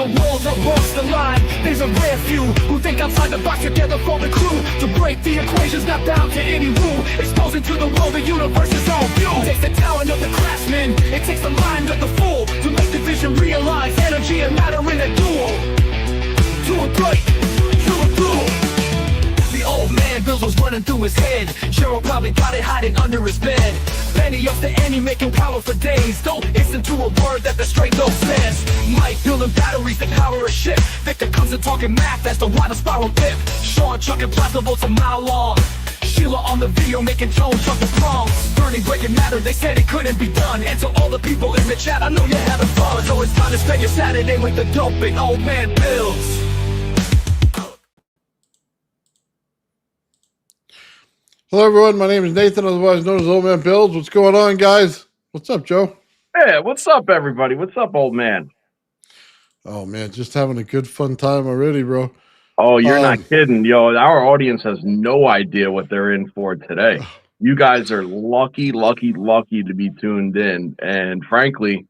a world that walks the line. There's a rare few who think outside the box together for the crew. To break the equations, not bound to any rule. Exposing to the world the universe is all view. It takes the talent of the craftsman, it takes the mind of the fool, to make the vision realize energy and matter in a duel. To a great, to a duel. The old man, bills was running through his head. Cheryl probably got it hiding under his bed. Penny up the ante, making power for days. Don't listen to a word that the straight dope says. Mike building batteries to power a ship. Victor comes in talking math, that's the water spiral dip. Sean chucking plasma bolts a mile long. Sheila on the video making tones from the prongs. Burning breaking matter, they said it couldn't be done. And to all the people in the chat, I know you're having fun. So it's time to spend your Saturday with the dope big old man Bills. Hello everyone, my name is Nathan, otherwise known as Old Man Bills. What's going on, guys? What's up, Joe? Hey, what's up, everybody? What's up, old man? Oh man, just having a good fun time already, bro. Oh, you're not kidding. Yo, our audience has no idea what they're in for today. You guys are lucky to be tuned in. And frankly,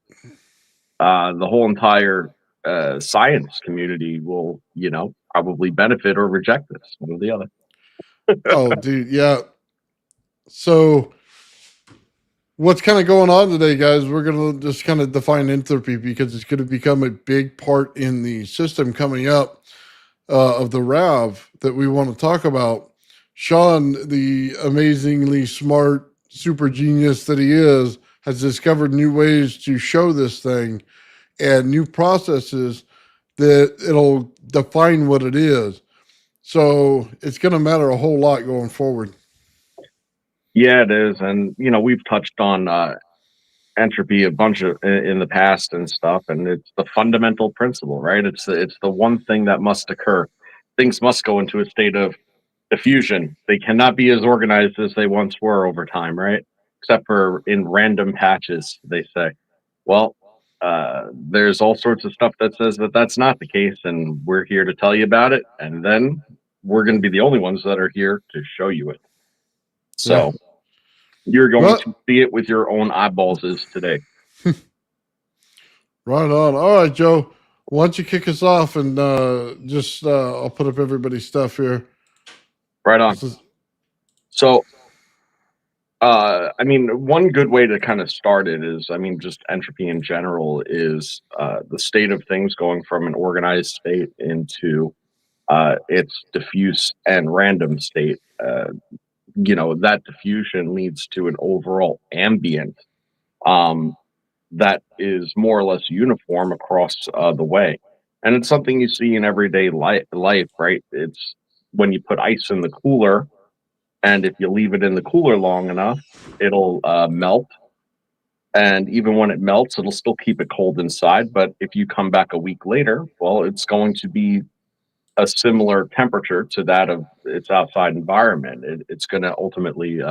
the whole entire science community will, probably benefit or reject this, one or the other. Oh, dude, yeah. So what's kind of going on today, guys? We're going to just kind of define entropy because it's going to become a big part in the system coming up of the RAV that we want to talk about. Sean, the amazingly smart super genius that he is, has discovered new ways to show this thing and new processes that it'll define what it is. So it's going to matter a whole lot going forward. Yeah, it is. And, we've touched on entropy a bunch in the past and stuff. And it's the fundamental principle, right? It's the one thing that must occur. Things must go into a state of diffusion. They cannot be as organized as they once were over time, right? Except for in random patches, they say. Well, there's all sorts of stuff that says that that's not the case. And we're here to tell you about it. And then we're going to be the only ones that are here to show you it. So you're going to see it with your own eyeballs today. Right on. All right, Joe. Why don't you kick us off and I'll put up everybody's stuff here. Right on. So, one good way to kind of start it is, just entropy in general is the state of things going from an organized state into its diffuse and random state. That diffusion leads to an overall ambient that is more or less uniform across the way. And it's something you see in everyday life, right? It's when you put ice in the cooler, and if you leave it in the cooler long enough, it'll melt. And even when it melts, it'll still keep it cold inside. But if you come back a week later, well, it's going to be a similar temperature to that of its outside environment. It's going to ultimately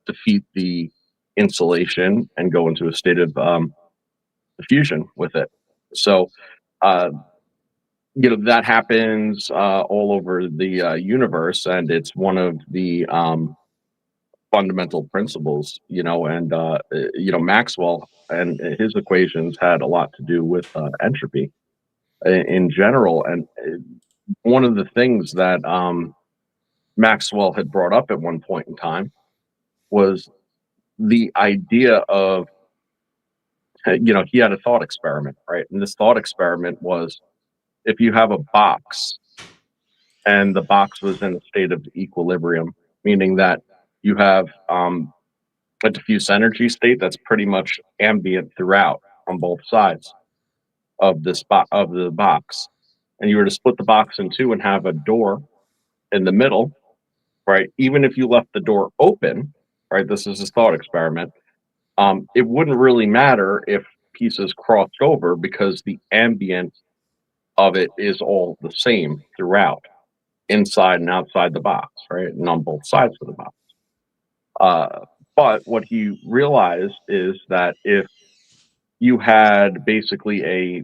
defeat the insulation and go into a state of diffusion with it. So, that happens all over the universe, and it's one of the fundamental principles, and Maxwell and his equations had a lot to do with entropy in general. And one of the things that Maxwell had brought up at one point in time was the idea of, he had a thought experiment, right? And this thought experiment was, if you have a box and the box was in a state of equilibrium, meaning that you have a diffuse energy state that's pretty much ambient throughout on both sides of the box, and you were to split the box in two and have a door in the middle, right? Even if you left the door open, right? This is a thought experiment. It wouldn't really matter if pieces crossed over because the ambient of it is all the same throughout, inside and outside the box, right? And on both sides of the box. But what he realized is that if you had basically a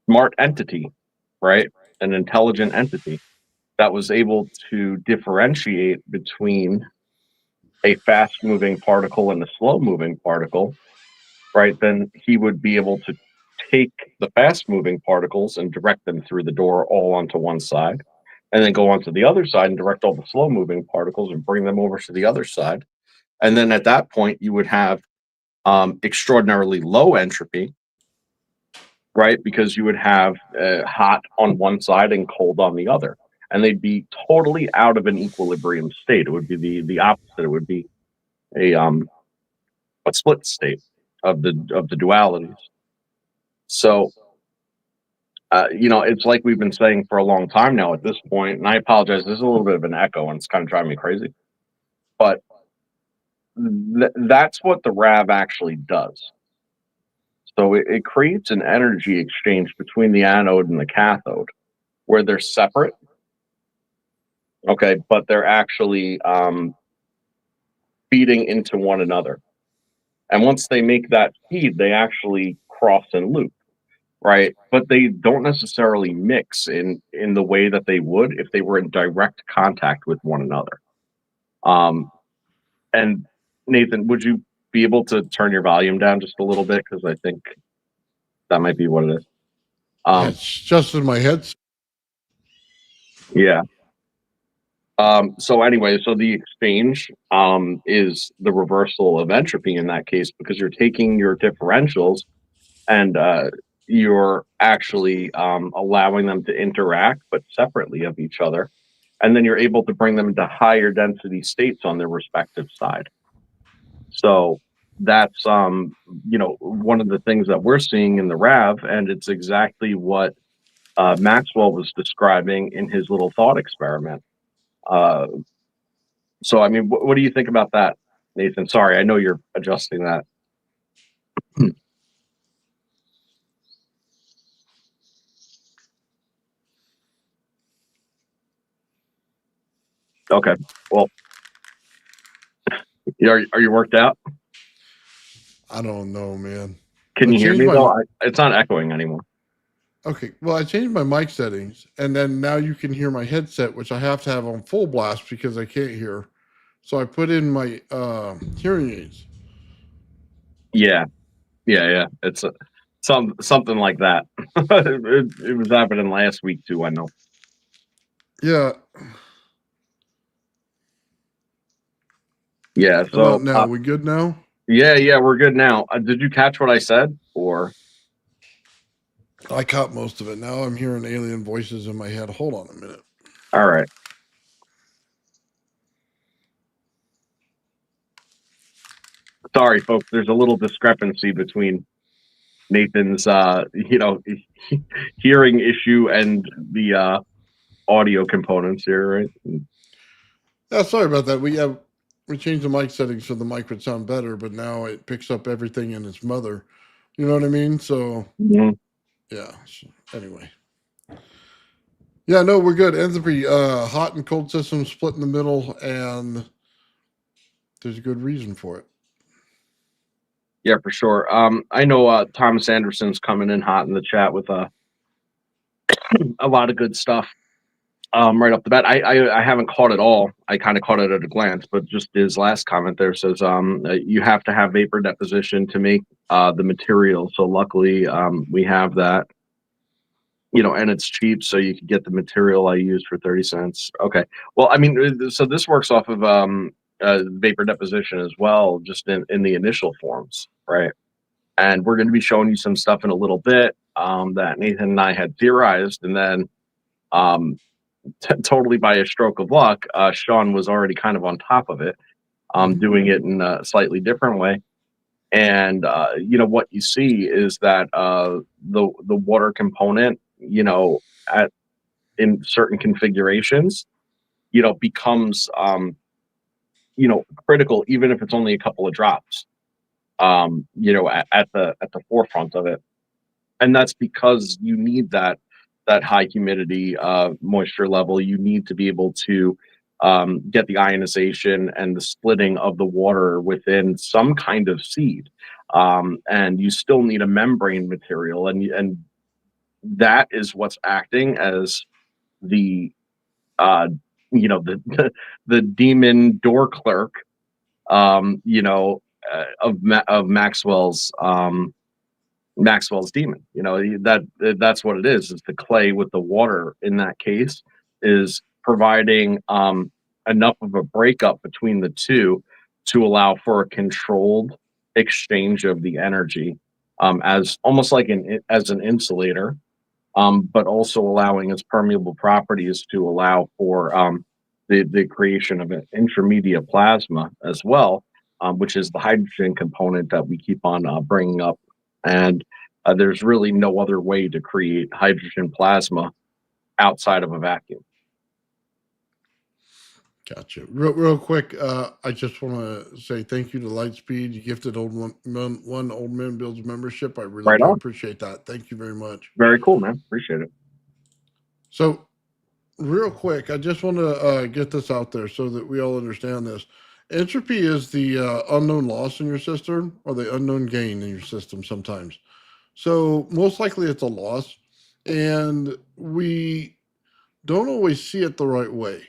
smart entity, right? An intelligent entity that was able to differentiate between a fast moving particle and a slow moving particle, right? Then he would be able to take the fast moving particles and direct them through the door all onto one side, and then go onto the other side and direct all the slow moving particles and bring them over to the other side. And then at that point, you would have extraordinarily low entropy, right? Because you would have hot on one side and cold on the other, and they'd be totally out of an equilibrium state. It would be the opposite. It would be a split state of the dualities. So, it's like we've been saying for a long time now at this point, and I apologize, there's a little bit of an echo and it's kind of driving me crazy. But that's what the RAV actually does. So it creates an energy exchange between the anode and the cathode where they're separate, okay, but they're actually feeding into one another. And once they make that feed, they actually cross and loop. Right, but they don't necessarily mix in the way that they would if they were in direct contact with one another. And Nathan, would you be able to turn your volume down just a little bit, because I think that might be what it is. It's just in my head. Yeah. So anyway, so the exchange is the reversal of entropy in that case, because you're taking your differentials and you're actually allowing them to interact, but separately of each other. And then you're able to bring them into higher density states on their respective side. So that's, one of the things that we're seeing in the RAV, and it's exactly what Maxwell was describing in his little thought experiment. So, I mean, what do you think about that, Nathan? Sorry, I know you're adjusting that. Okay. Well, are you worked out? I don't know, man. Can you hear me though? It's not echoing anymore. Okay. Well, I changed my mic settings, and then now you can hear my headset, which I have to have on full blast because I can't hear. So I put in my hearing aids. Yeah. It's something like that. it was happening last week too, I know. Yeah. Yeah. So now we good now? Yeah, we're good now. Did you catch what I said, or? I caught most of it. Now I'm hearing alien voices in my head. Hold on a minute. All right. Sorry, folks. There's a little discrepancy between Nathan's, hearing issue and the audio components here, right? Yeah, sorry about that. We changed the mic settings so the mic would sound better, but now it picks up everything in its mother. You know what I mean? So, yeah. So, anyway. Yeah, no, we're good. Entropy, hot and cold systems split in the middle, and there's a good reason for it. Yeah, for sure. I know Thomas Anderson's coming in hot in the chat with a lot of good stuff. Right off the bat, I haven't caught it all. I kind of caught it at a glance, but just his last comment there says you have to have vapor deposition to make the material. So luckily, we have that. And it's cheap, so you can get the material I used for 30 cents. Okay. Well, I mean, so this works off of vapor deposition as well, just in the initial forms, right? And we're going to be showing you some stuff in a little bit that Nathan and I had theorized, and then totally by a stroke of luck, Sean was already kind of on top of it, doing it in a slightly different way. And what you see is that the water component, in certain configurations, becomes critical, even if it's only a couple of drops, at the forefront of it. And that's because you need that high humidity moisture level. You need to be able to get the ionization and the splitting of the water within some kind of seed. And you still need a membrane material, and that is what's acting as the the demon door clerk, of Maxwell's Maxwell's demon. That's what it is. It's the clay with the water in that case is providing enough of a breakup between the two to allow for a controlled exchange of the energy as almost like as an insulator, but also allowing its permeable properties to allow for the creation of an intermediate plasma as well, which is the hydrogen component that we keep on bringing up. And there's really no other way to create hydrogen plasma outside of a vacuum. Gotcha. Real quick, I just want to say thank you to Lightspeed. You gifted one Old Man Builds membership. I really Right do on. appreciate that. Thank you very much. Very cool, man. Appreciate it. So, real quick, I just want to get this out there so that we all understand this. Entropy is the unknown loss in your system or the unknown gain in your system sometimes. So, most likely it's a loss, and we don't always see it the right way.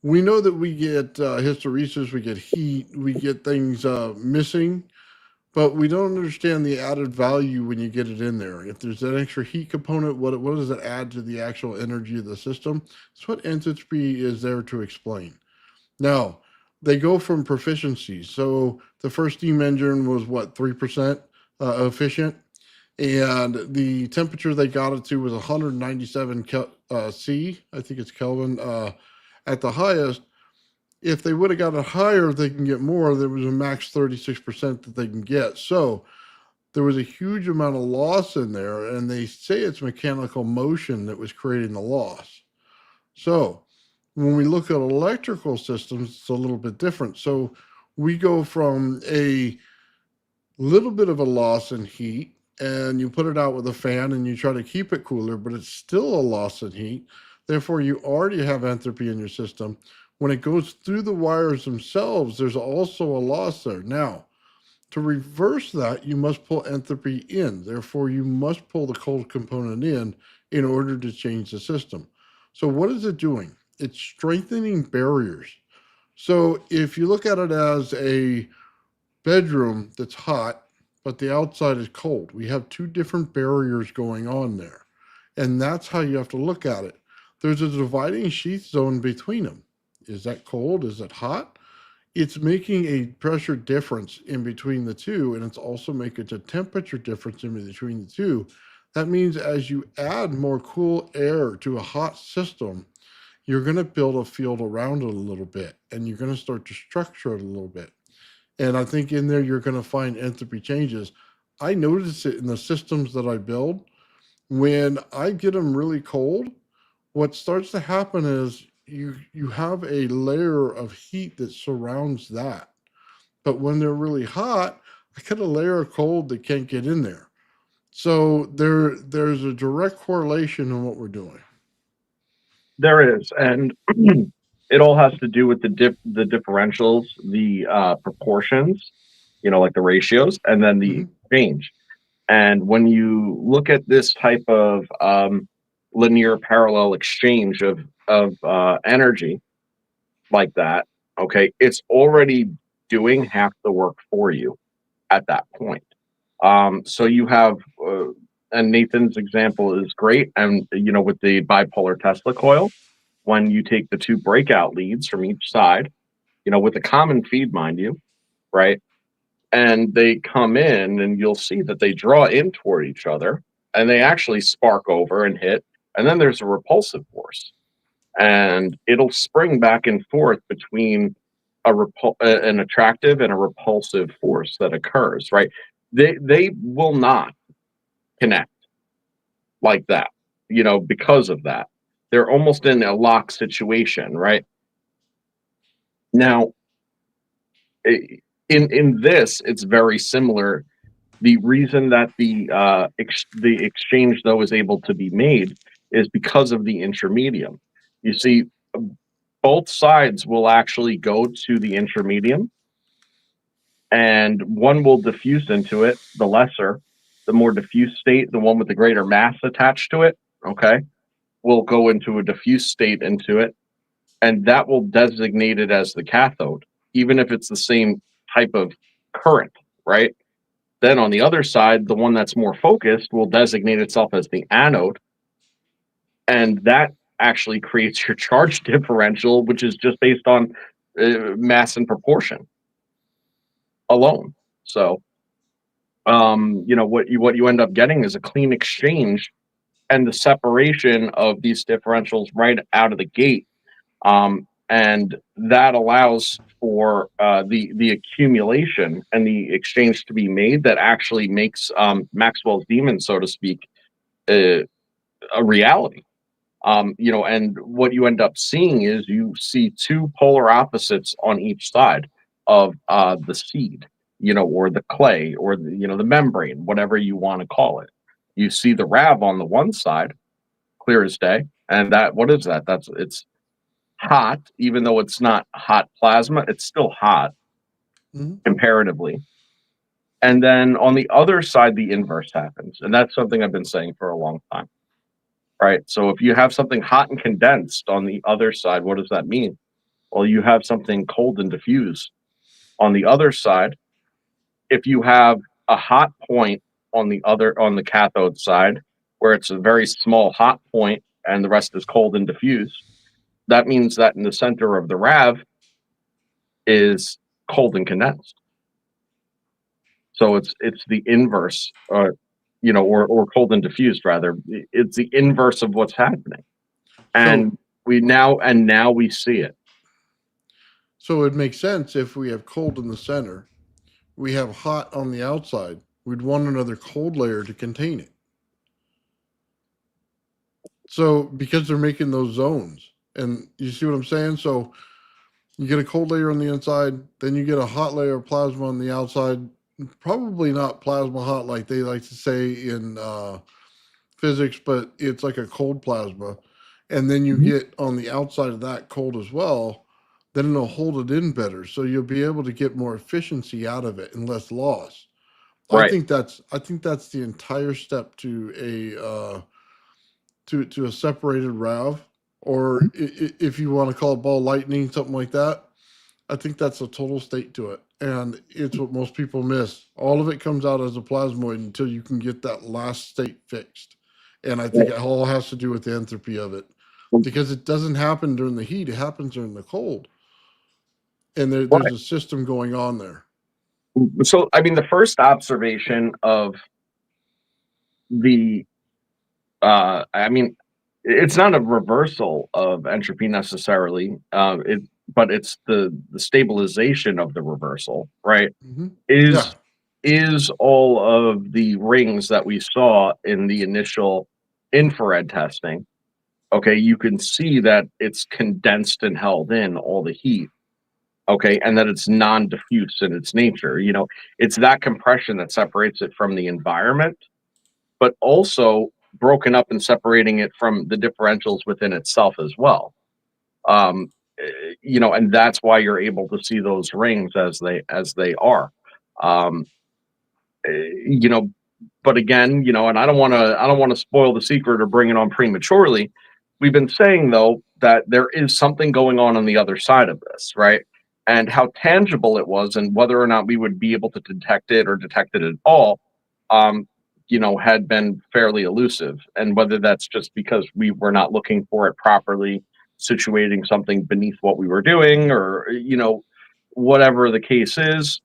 We know that we get hysteresis, we get heat, we get things missing, but we don't understand the added value when you get it in there. If there's that extra heat component, what does it add to the actual energy of the system? It's what Entropy is there to explain. Now, they go from proficiency. So the first steam engine was what, 3% efficient? And the temperature they got it to was 197 C, I think it's Kelvin, at the highest. If they would have got it higher, they can get more. There was a max 36% that they can get. So there was a huge amount of loss in there, and they say it's mechanical motion that was creating the loss. So when we look at electrical systems, it's a little bit different. So we go from a little bit of a loss in heat, and you put it out with a fan and you try to keep it cooler, but it's still a loss in heat. Therefore, you already have entropy in your system. When it goes through the wires themselves, there's also a loss there. Now, to reverse that, you must pull entropy in. Therefore, you must pull the cold component in order to change the system. So what is it doing? It's strengthening barriers. So if you look at it as a bedroom that's hot, but the outside is cold, we have two different barriers going on there. And that's how you have to look at it. There's a dividing sheath zone between them. Is that cold? Is it hot? It's making a pressure difference in between the two, and it's also making a temperature difference in between the two. That means as you add more cool air to a hot system, you're going to build a field around it a little bit, and you're going to start to structure it a little bit. And I think in there, you're going to find entropy changes. I notice it in the systems that I build. When I get them really cold, what starts to happen is you have a layer of heat that surrounds that. But when they're really hot, I get a layer of cold that can't get in there. So there's a direct correlation in what we're doing. There is, and it all has to do with the differentials, the proportions, like the ratios, and then the exchange. And when you look at this type of linear parallel exchange of energy like that, okay, it's already doing half the work for you at that point. So you have, and Nathan's example is great, and with the bipolar Tesla coil, when you take the two breakout leads from each side, with a common feed, mind you, right? And they come in, and you'll see that they draw in toward each other, and they actually spark over and hit. And then there's a repulsive force, and it'll spring back and forth between an attractive and a repulsive force that occurs, right? They will not connect like that, because of that. They're almost in a lock situation, right? Now, in this, it's very similar. The reason that the exchange, though, is able to be made is because of the intermedium. You see, both sides will actually go to the intermedium, and one will diffuse into it, the lesser, the more diffuse state, the one with the greater mass attached to it, okay, will go into a diffuse state into it, and that will designate it as the cathode, even if it's the same type of current, right? Then on the other side, the one that's more focused will designate itself as the anode, and that actually creates your charge differential, which is just based on mass and proportion alone. So, what you end up getting is a clean exchange and the separation of these differentials right out of the gate, and that allows for the accumulation and the exchange to be made that actually makes Maxwell's demon, so to speak, uh, a reality. And what you end up seeing is you see two polar opposites on each side of the seed, or the clay, or the membrane, whatever you want to call it. You see the Rav on the one side, clear as day, and that what is that? It's hot, even though it's not hot plasma, it's still hot comparatively. And then on the other side, the inverse happens, and that's something I've been saying for a long time. Right. So if you have something hot and condensed on the other side, what does that mean? Well, you have something cold and diffused on the other side. If you have a hot point on the cathode side, where it's a very small hot point and the rest is cold and diffused, that means that in the center of the Rav is cold and condensed. So it's the inverse, or cold and diffused rather. It's the inverse of what's happening. And So, now we see it. so it makes sense if we have cold in the center, we have hot on the outside. We'd want another cold layer to contain it. So because they're making those zones, and you see what I'm saying? So you get a cold layer on the inside, then you get a hot layer of plasma on the outside. Probably not plasma hot like they like to say in physics, but it's like a cold plasma. And then you get on the outside of that cold as well, then it'll hold it in better. So you'll be able to get more efficiency out of it and less loss. Right. I think that's the entire step to to a separated RAV, or if you want to call it ball lightning, something like that. I think that's a total state to it. And it's what most people miss. All of it comes out as a plasmoid until you can get that last state fixed. And I think it all has to do with the entropy of it, because it doesn't happen during the heat, it happens during the cold. And there's a system going on there. So, I mean, the first observation of the, it's not a reversal of entropy necessarily, but it's the stabilization of the reversal, right? Mm-hmm. Is all of the rings that we saw in the initial infrared testing. Okay, you can see that it's condensed and held in all the heat. Okay, and that it's non-diffuse in its nature. It's that compression that separates it from the environment, but also broken up and separating it from the differentials within itself as well. And that's why you're able to see those rings as they are. Um, you know, but again, and I don't want to spoil the secret or bring it on prematurely. We've been saying though that there is something going on the other side of this, right? And how tangible it was, and whether or not we would be able to detect it or detect it at all, had been fairly elusive. And whether that's just because we were not looking for it properly, situating something beneath what we were doing, or whatever the case is,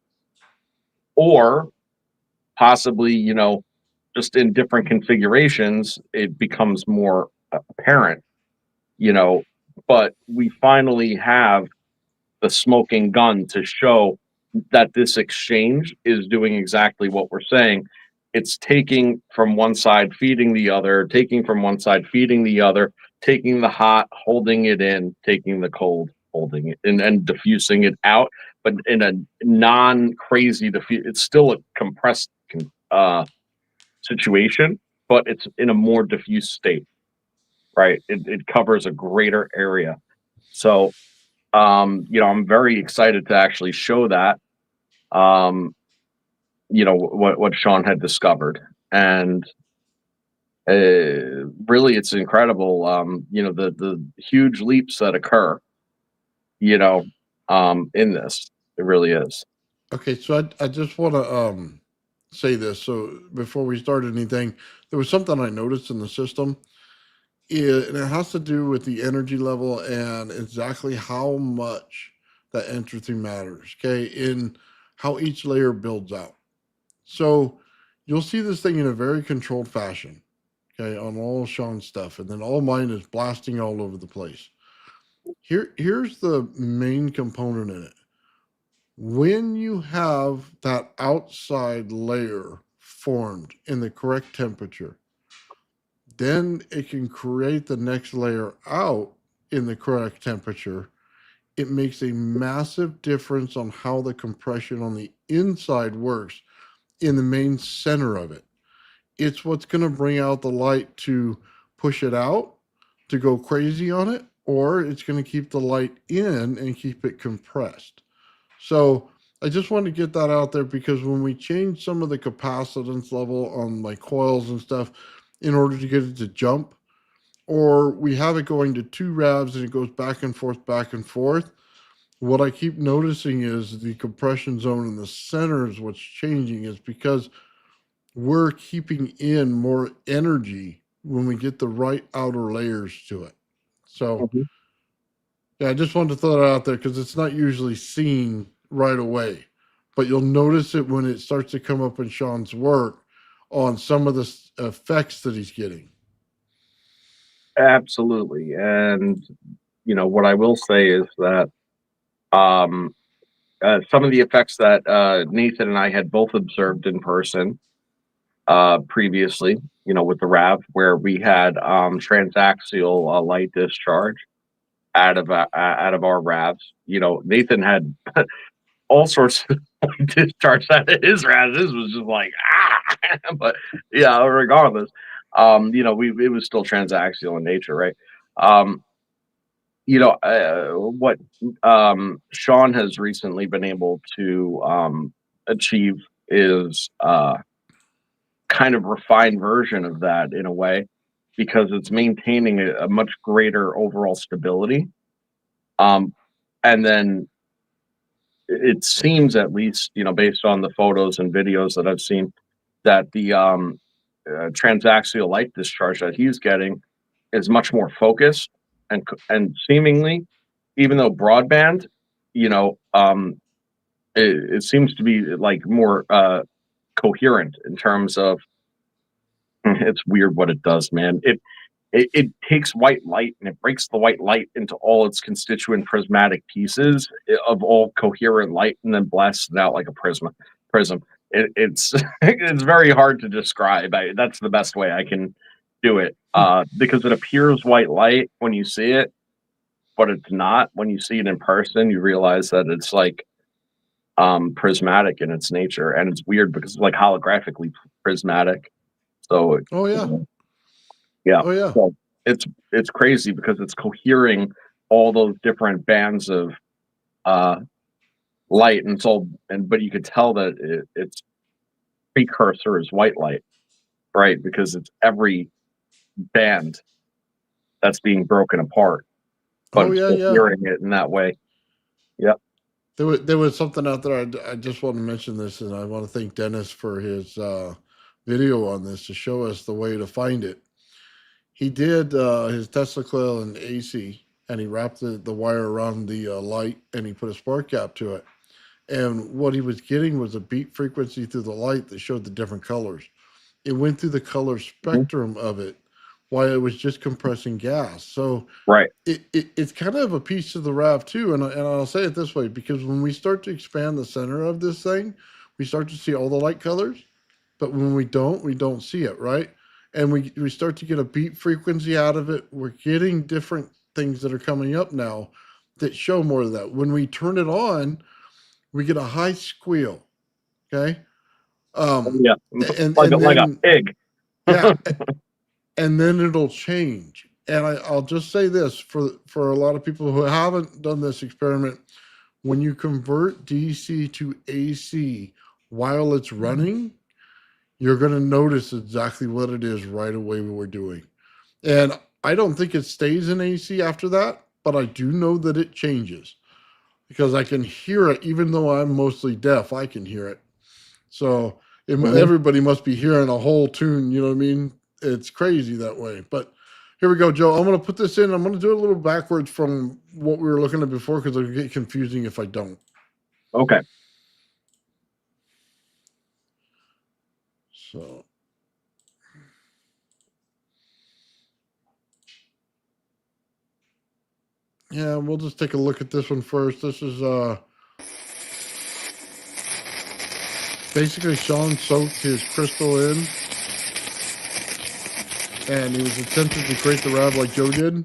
or possibly, just in different configurations, it becomes more apparent, you know, but we finally have the smoking gun to show that this exchange is doing exactly what we're saying. It's taking from one side, feeding the other, taking from one side, feeding the other, taking the hot, holding it in, taking the cold, holding it, and diffusing it out, but in a non-crazy diffuse. It's still a compressed situation, but it's in a more diffuse state, right? It covers a greater area. So, I'm very excited to actually show that, what Sean had discovered. And really, it's incredible, the huge leaps that occur, in this. It really is. Okay, so I just want to say this. So before we start anything, there was something I noticed in the system. And it has to do with the energy level and exactly how much that entropy matters, okay, in how each layer builds out. So you'll see this thing in a very controlled fashion, okay, on all Sean's stuff, and then all mine is blasting all over the place. Here's the main component in it. When you have that outside layer formed in the correct temperature, then it can create the next layer out in the correct temperature. It makes a massive difference on how the compression on the inside works in the main center of it. It's what's going to bring out the light to push it out, to go crazy on it, or it's going to keep the light in and keep it compressed. So I just wanted to get that out there because when we change some of the capacitance level on my coils and stuff in order to get it to jump, or we have it going to 2 revs and it goes back and forth, what I keep noticing is the compression zone in the center is what's changing, is because we're keeping in more energy when we get the right outer layers to it. So yeah, I just wanted to throw that out there because it's not usually seen right away, but you'll notice it when it starts to come up in Sean's work on some of the effects that he's getting. Absolutely. And, you know, what I will say is that some of the effects that Nathan and I had both observed in person previously, you know, with the RAV, where we had transaxial light discharge out of our RAVs. You know, Nathan had all sorts of discharge out of his RAVs. This was just like but yeah, regardless, you know, it was still transaxial in nature, right? You know, what Sean has recently been able to achieve is kind of refined version of that in a way, because it's maintaining a much greater overall stability. And then it seems, at least, you know, based on the photos and videos that I've seen, that the transaxial light discharge that he's getting is much more focused and seemingly, even though broadband, you know, it seems to be like more coherent in terms of, it's weird what it does, man. It takes white light and it breaks the white light into all its constituent prismatic pieces of all coherent light, and then blasts it out like a prism. It's it's very hard to describe. That's the best way I can do it, because it appears white light when you see it, but it's not. When you see it in person, you realize that it's like prismatic in its nature, and it's weird because it's like holographically prismatic. So Oh yeah. yeah. Oh yeah. So it's crazy because it's cohering all those different bands of light, and but you could tell that its precursor is white light, right? Because it's every band that's being broken apart, but Oh it's yeah, yeah. cohering it in that way. Yep. There was something out there. I just want to mention this, and I want to thank Dennis for his video on this to show us the way to find it. He did his Tesla coil in AC, and he wrapped the wire around the light, and he put a spark gap to it. And what he was getting was a beat frequency through the light that showed the different colors. It went through the color spectrum of it while it was just compressing gas. So Right. it's kind of a piece of the RAV too. And I'll say it this way, because when we start to expand the center of this thing, we start to see all the light colors. But when we don't see it, right? And we start to get a beat frequency out of it. We're getting different things that are coming up now that show more of that. When we turn it on, we get a high squeal. Okay. Yeah. And Like and like a then pig. yeah, and then it'll change. And I'll just say this for a lot of people who haven't done this experiment: when you convert DC to AC while it's running, you're going to notice exactly what it is right away what we're doing. And I don't think it stays in AC after that, but I do know that it changes because I can hear it. Even though I'm mostly deaf, I can hear it. So Everybody must be hearing a whole tune. You know what I mean? It's crazy that way. But here we go, Joe. I'm going to put this in. I'm going to do it a little backwards from what we were looking at before because it'll get confusing if I don't. Okay. So. Yeah, we'll just take a look at this one first. This is basically Sean soaked his crystal in, and he was attempting to create the rab like Joe did.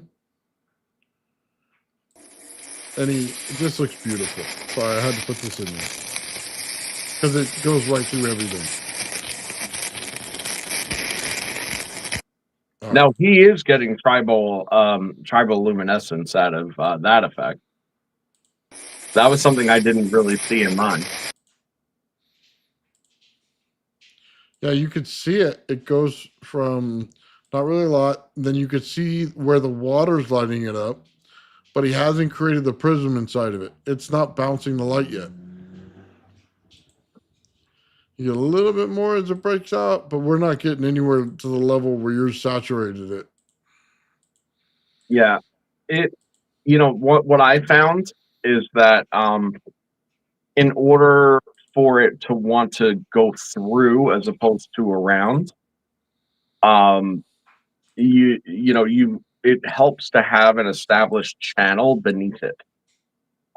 And this looks beautiful. Sorry, I had to put this in there because it goes right through everything. Now he is getting tribal luminescence out of that effect. That was something I didn't really see in mine. Yeah, you could see it. It goes from not really a lot. Then you could see where the water's lighting it up, but he hasn't created the prism inside of it. It's not bouncing the light yet. You get a little bit more as it breaks out, but we're not getting anywhere to the level where you're saturated it. Yeah. What I found is that in order for it to want to go through as opposed to around, it helps to have an established channel beneath it.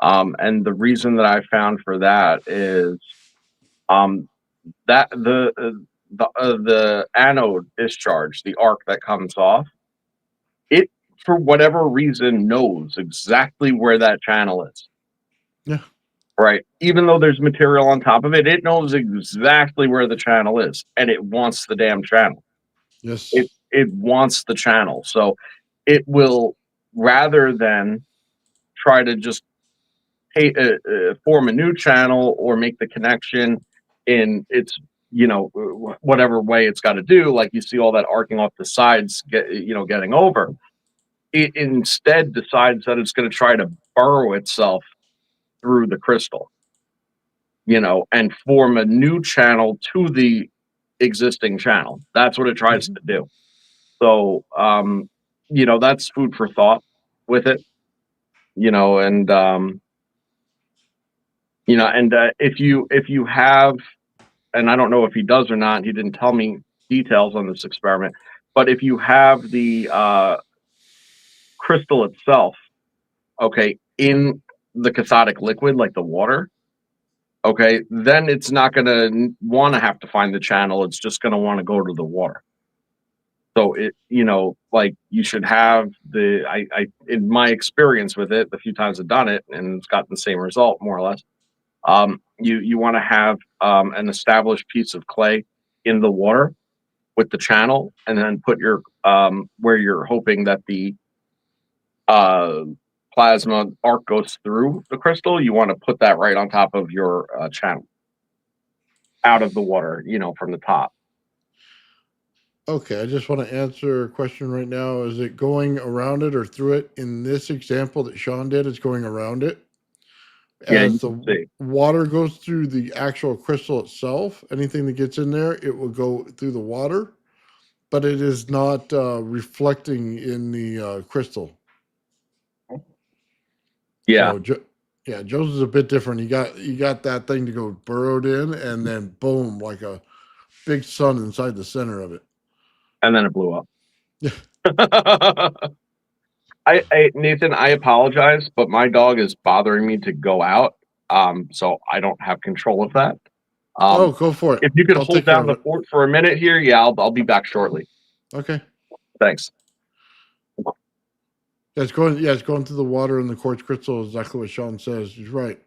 And the reason that I found for that is that the anode discharge, the arc that comes off, it for whatever reason knows exactly where that channel is. Yeah. Right. Even though there's material on top of it, it knows exactly where the channel is, and it wants the damn channel. Yes. It wants the channel, so it will, rather than try to just form a new channel or make the connection in its whatever way it's got to do. Like you see all that arcing off the sides, getting over. It instead decides that it's going to try to burrow itself through the crystal, and form a new channel to the existing channel. That's what it tries to do. So, that's food for thought with it, and if you have, and I don't know if he does or not, he didn't tell me details on this experiment, but if you have the crystal itself, okay, in the cathodic liquid, like the water, okay, then it's not going to want to have to find the channel. It's just going to want to go to the water. So like you should have I in my experience with it, the few times I've done it, and it's gotten the same result more or less. You want to have an established piece of clay in the water with the channel, and then put your where you're hoping that the plasma arc goes through the crystal. You want to put that right on top of your channel, out of the water, from the top. Okay, I just want to answer a question right now. Is it going around it or through it? In this example that Sean did, it's going around it. As the water goes through the actual crystal itself, anything that gets in there, it will go through the water, but it is not reflecting in the crystal. Yeah. So, Joe's is a bit different. You got that thing to go burrowed in, and then boom, like a big sun inside the center of it. And then it blew up. Yeah. Nathan, I apologize, but my dog is bothering me to go out. So I don't have control of that. Go for it. If you could hold down the fort for a minute here, I'll be back shortly. Okay. Thanks. Yeah, it's going through the water and the quartz crystal. Exactly what Sean says. He's right.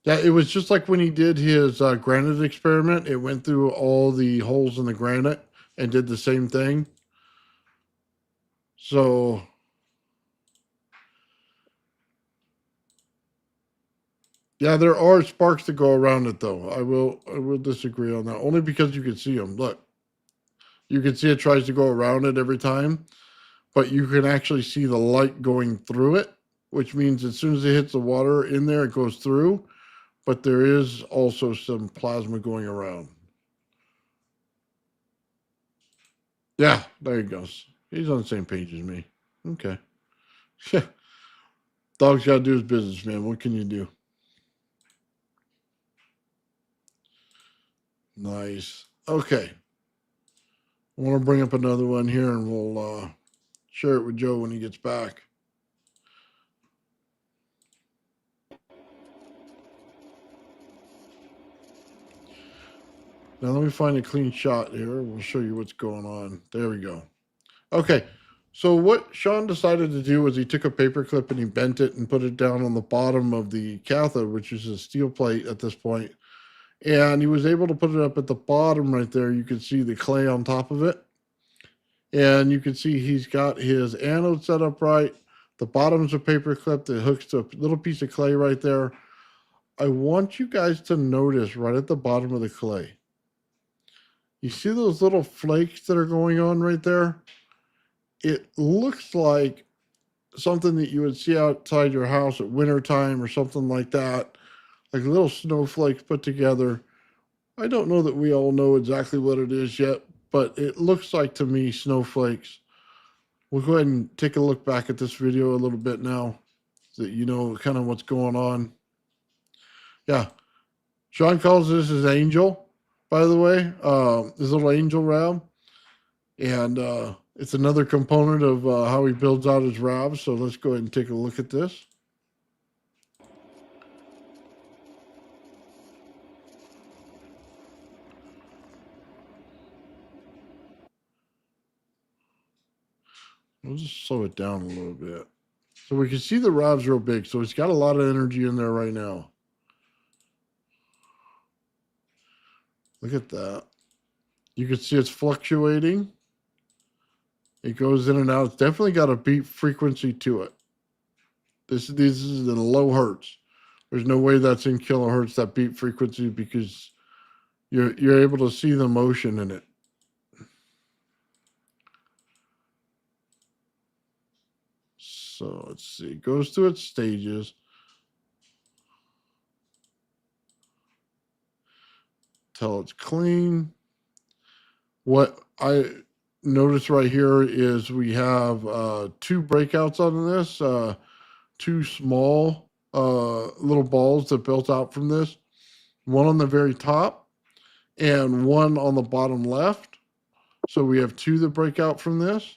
Yeah, it was just like when he did his granite experiment. It went through all the holes in the granite and did the same thing. So, yeah, there are sparks that go around it, though. I will disagree on that, only because you can see them. Look, you can see it tries to go around it every time, but you can actually see the light going through it, which means as soon as it hits the water in there, it goes through. but there is also some plasma going around. Yeah, there he goes. He's on the same page as me. Okay. Yeah. Dog's got to do his business, man. What can you do? Nice. Okay. I want to bring up another one here, and we'll share it with Joe when he gets back. Now let me find a clean shot here. We'll show you what's going on. There we go. Okay. So what Sean decided to do was he took a paper clip and he bent it and put it down on the bottom of the cathode, which is a steel plate at this point. And he was able to put it up at the bottom right there. You can see the clay on top of it. And you can see he's got his anode set up right. The bottom's a paper clip that hooks to a little piece of clay right there. I want you guys to notice right at the bottom of the clay. You see those little flakes that are going on right there? It looks like something that you would see outside your house at wintertime or something like that, like little snowflakes put together. I don't know that we all know exactly what it is yet, but it looks like to me snowflakes. We'll go ahead and take a look back at this video a little bit now so that you know kind of what's going on. Yeah. Sean calls this his angel, by the way, his little angel rab. And it's another component of how he builds out his rabs. So let's go ahead and take a look at this. We'll just slow it down a little bit. So we can see the rob's real big. So it's got a lot of energy in there right now. Look at that. You can see it's fluctuating. It goes in and out. It's definitely got a beat frequency to it. This is in low hertz. There's no way that's in kilohertz, that beat frequency, because you're able to see the motion in it. So let's see. It goes through its stages. Till it's clean. What I notice right here is we have 2 breakouts on this, 2 small little balls that built out from this. One on the very top and one on the bottom left. So we have 2 that break out from this.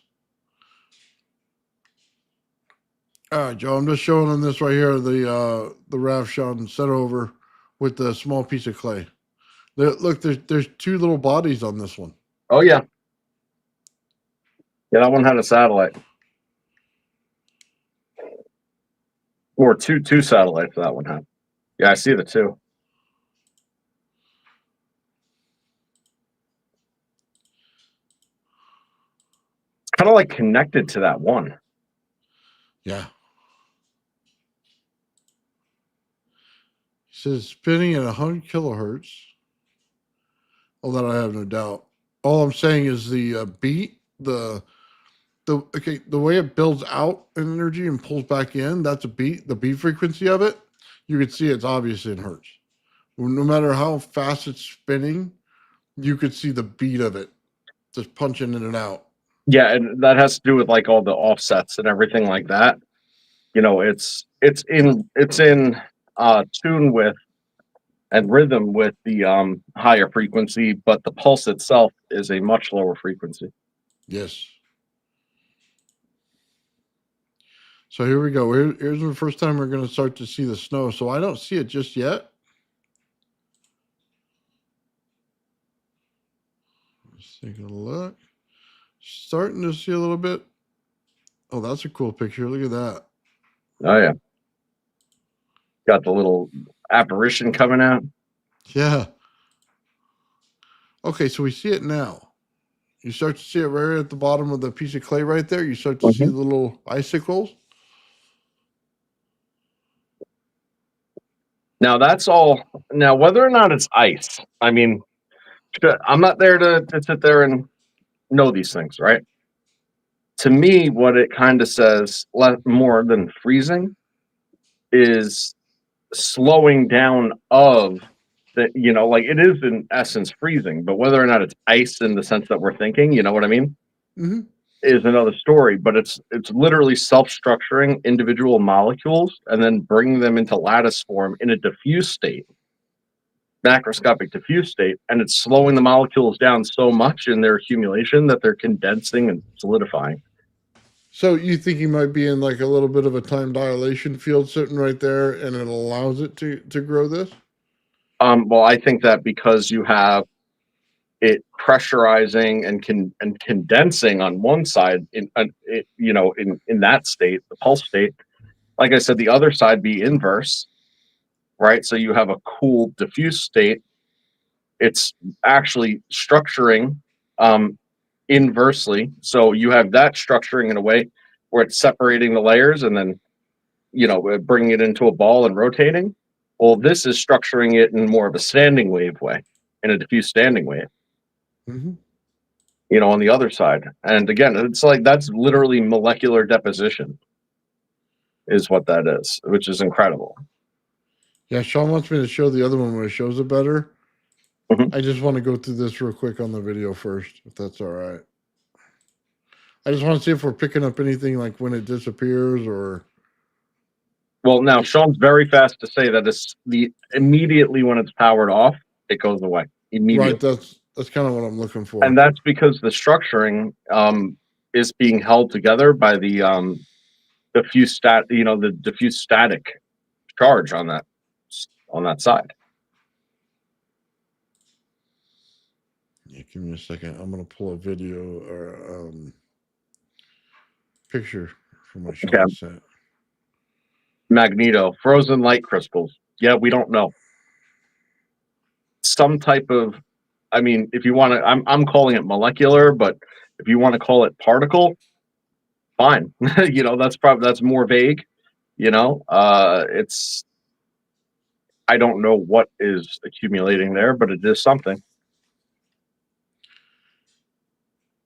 All right, Joe, I'm just showing them this right here, the raft Sean set over with the small piece of clay. Look, there's 2 little bodies on this one. Oh yeah. Yeah, that one had a satellite. Or two satellites that one had. Yeah, I see the 2. It's kind of like connected to that one. Yeah. He says spinning at 100 kilohertz. Oh, that I have no doubt. All I'm saying is the beat, the way it builds out in energy and pulls back in, that's a beat. The beat frequency of it, you can see it's obvious in hertz. No matter how fast it's spinning, you could see the beat of it just punching in and out. Yeah, and that has to do with like all the offsets and everything like that. You know, it's in tune with and rhythm with the higher frequency, but the pulse itself is a much lower frequency. Yes. So here we go. Here's the first time we're going to start to see the snow. So I don't see it just yet. Let's take a look. Starting to see a little bit. Oh, that's a cool picture. Look at that. Oh yeah. Got the little apparition coming out. Yeah. Okay, so we see it now. You start to see it right at the bottom of the piece of clay right there. You start to see the little icicles. Now that's all. Now whether or not it's ice, I mean, I'm not there to sit there and know these things, right? To me, what it kind of says, more than freezing, is slowing down of the, like it is in essence freezing, but whether or not it's ice in the sense that we're thinking, you know what I mean, Hmm. is another story. But it's literally self-structuring individual molecules and then bringing them into lattice form in a diffuse state, macroscopic diffuse state, and it's slowing the molecules down so much in their accumulation that they're condensing and solidifying. So you think you might be in like a little bit of a time dilation field sitting right there, and it allows it to grow this? Well, I think that because you have it pressurizing and condensing on one side in that state, the pulse state. Like I said, the other side be inverse, right? So you have a cool diffuse state. It's actually structuring inversely. So you have that structuring in a way where it's separating the layers and then bringing it into a ball and rotating. Well, this is structuring it in more of a standing wave way, in a diffuse standing wave. Mm-hmm. On the other side. And again, it's like that's literally molecular deposition is what that is, which is incredible. Yeah, Sean wants me to show the other one where it shows it better. Mhm. I just want to go through this real quick on the video first, if that's all right. I just want to see if we're picking up anything like when it disappears or. Well, now Sean's very fast to say that it's the immediately when it's powered off, it goes away immediately. Right, that's kind of what I'm looking for. And that's because the structuring is being held together by the diffuse the diffuse static charge on that side. Yeah, give me a second. I'm gonna pull a video or picture from what Sean Okay. sent. Magneto, frozen light crystals. Yeah, we don't know. Some type of, I mean, if you want to, I'm calling it molecular, but if you want to call it particle, fine. That's more vague. It's, I don't know what is accumulating there, but it is something.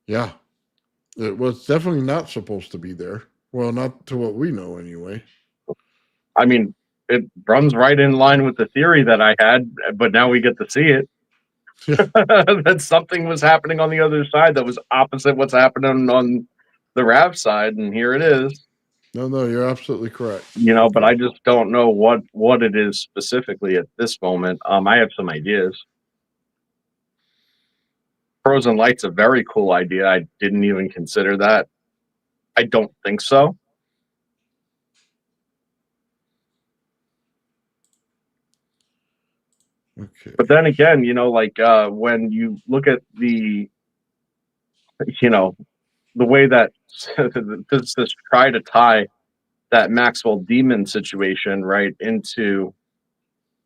Yeah, it was definitely not supposed to be there. Well, not to what we know, anyway. I mean, it runs right in line with the theory that I had, but now we get to see it. That something was happening on the other side that was opposite what's happening on the RAV side, and here it is. No, you're absolutely correct. But I just don't know what it is specifically at this moment. I have some ideas. Frozen light's a very cool idea. I didn't even consider that. I don't think so. Okay. But then again, when you look at the way that this try to tie that Maxwell demon situation right into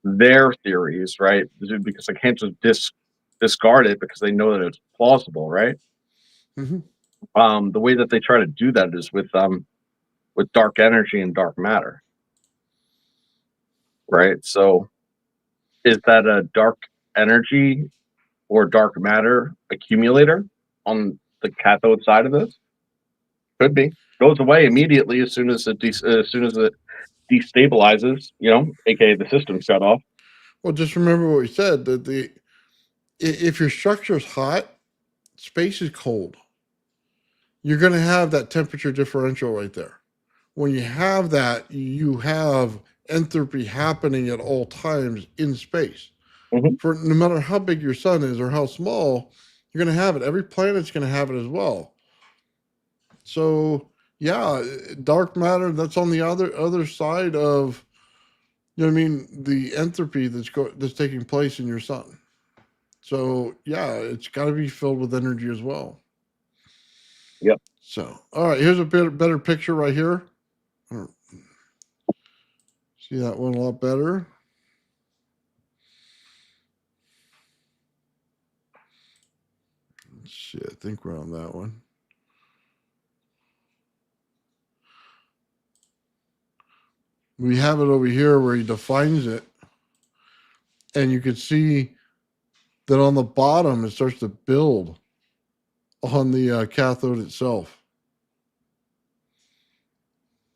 their theories, right? Because I can't just discard it because they know that it's plausible, right? Mm-hmm. The way that they try to do that is with dark energy and dark matter, right? So is that a dark energy or dark matter accumulator on the cathode side of this? Could be. Goes away immediately as soon as it destabilizes, aka the system shut off. Well, just remember what we said, that if your structure is hot, space is cold. You're going to have that temperature differential right there. When you have that, you have entropy happening at all times in space. Mm-hmm. For no matter how big your sun is or how small, you're going to have it. Every planet's going to have it as well. So yeah, dark matter, that's on the other side of, the entropy that's taking place in your sun. So yeah, it's got to be filled with energy as well. Yep. So all right, here's a better picture right here. See that one a lot better. Let's see, I think we're on that one. We have it over here where he defines it, and you can see that on the bottom it starts to build on the cathode itself.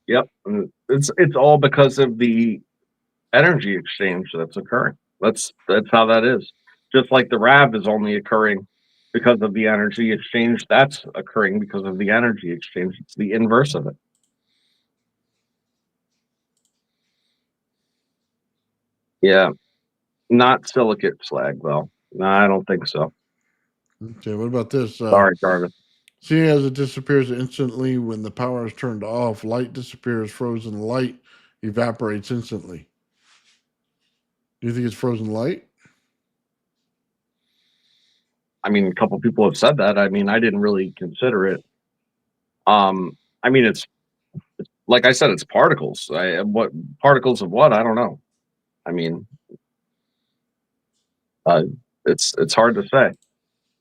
Yep. It's all because of the energy exchange that's occurring. That's how that is. Just like the RAV is only occurring because of the energy exchange, that's occurring because of the energy exchange. It's the inverse of it. Yeah, not silicate slag though. No, I don't think so. Okay, what about this? Sorry, Jarvis. Seeing as it disappears instantly when the power is turned off, light disappears, frozen light evaporates instantly. Do you think it's frozen light? I mean, a couple people have said that. I mean, I didn't really consider it. I mean, it's like I said, it's particles. What particles of what? I don't know. I mean, uh, it's hard to say.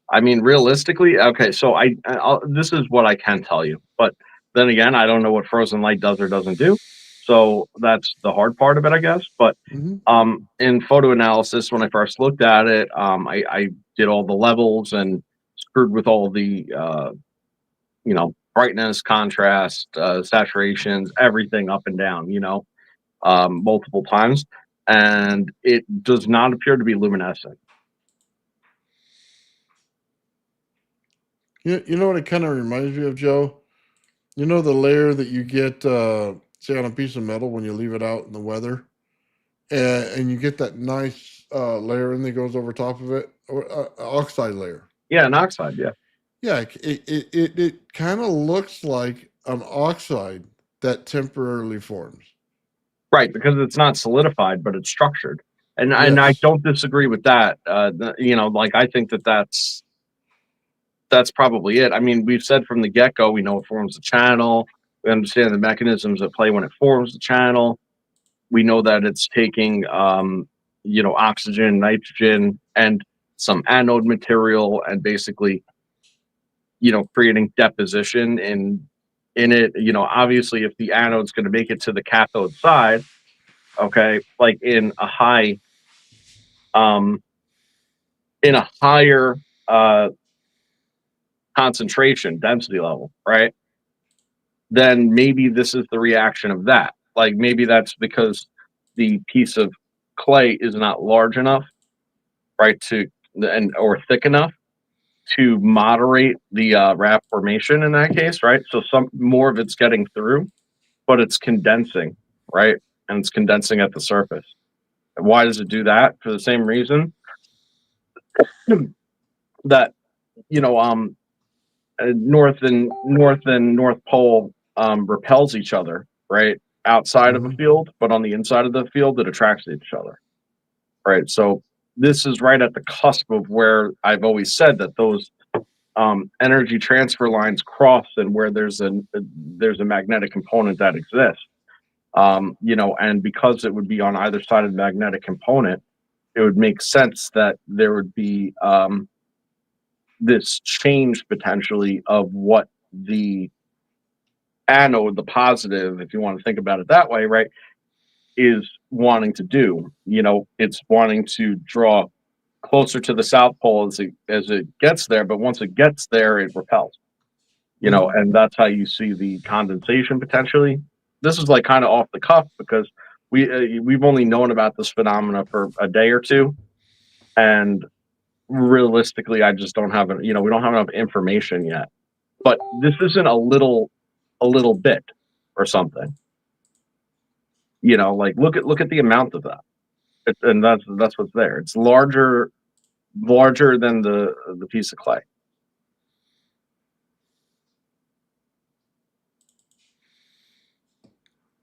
I mean, realistically, okay. So this is what I can tell you, but then again, I don't know what frozen light does or doesn't do. So that's the hard part of it, I guess. But Mm-hmm. in photo analysis, when I first looked at it, I did all the levels and screwed with all the brightness, contrast, saturations, everything up and down, multiple times, and it does not appear to be luminescent. You know what it kind of reminds me of, Joe? You know the layer that you get, say, on a piece of metal when you leave it out in the weather, and you get that nice layer and that goes over top of it, or oxide layer. Yeah, an oxide. Yeah. Yeah, it kind of looks like an oxide that temporarily forms. Right, because it's not solidified, but it's structured, and I Yes. don't disagree with that. Like I think that's probably it. I mean, we've said from the get go, we know it forms the channel. We understand the mechanisms at play when it forms the channel. We know that it's taking, oxygen, nitrogen, and some anode material, and basically, creating deposition in it. Obviously, if the anode's going to make it to the cathode side, okay, like um, in a higher concentration density level, right? Then maybe this is the reaction of that. Like maybe that's because the piece of clay is not large enough, right, or thick enough to moderate the wrap formation in that case, right? So some more of it's getting through, but it's condensing, right? And it's condensing at the surface. And why does it do that? For the same reason that north pole repels each other, right? Outside of a Mm-hmm. field, but on the inside of the field, it attracts each other, right? So this is right at the cusp of where I've always said that those energy transfer lines cross, and where there's a magnetic component that exists. And because it would be on either side of the magnetic component, it would make sense that there would be this change potentially of what the anode, the positive, if you want to think about it that way, right, is wanting to do. It's wanting to draw closer to the South Pole as it gets there, but once it gets there, it repels. Mm-hmm. And that's how you see the condensation potentially. This is like kind of off the cuff because we've only known about this phenomena for a day or two, and realistically, I just don't have we don't have enough information yet. But this isn't a little bit or something. Like look at the amount of that, and that's what's there. It's larger than the piece of clay.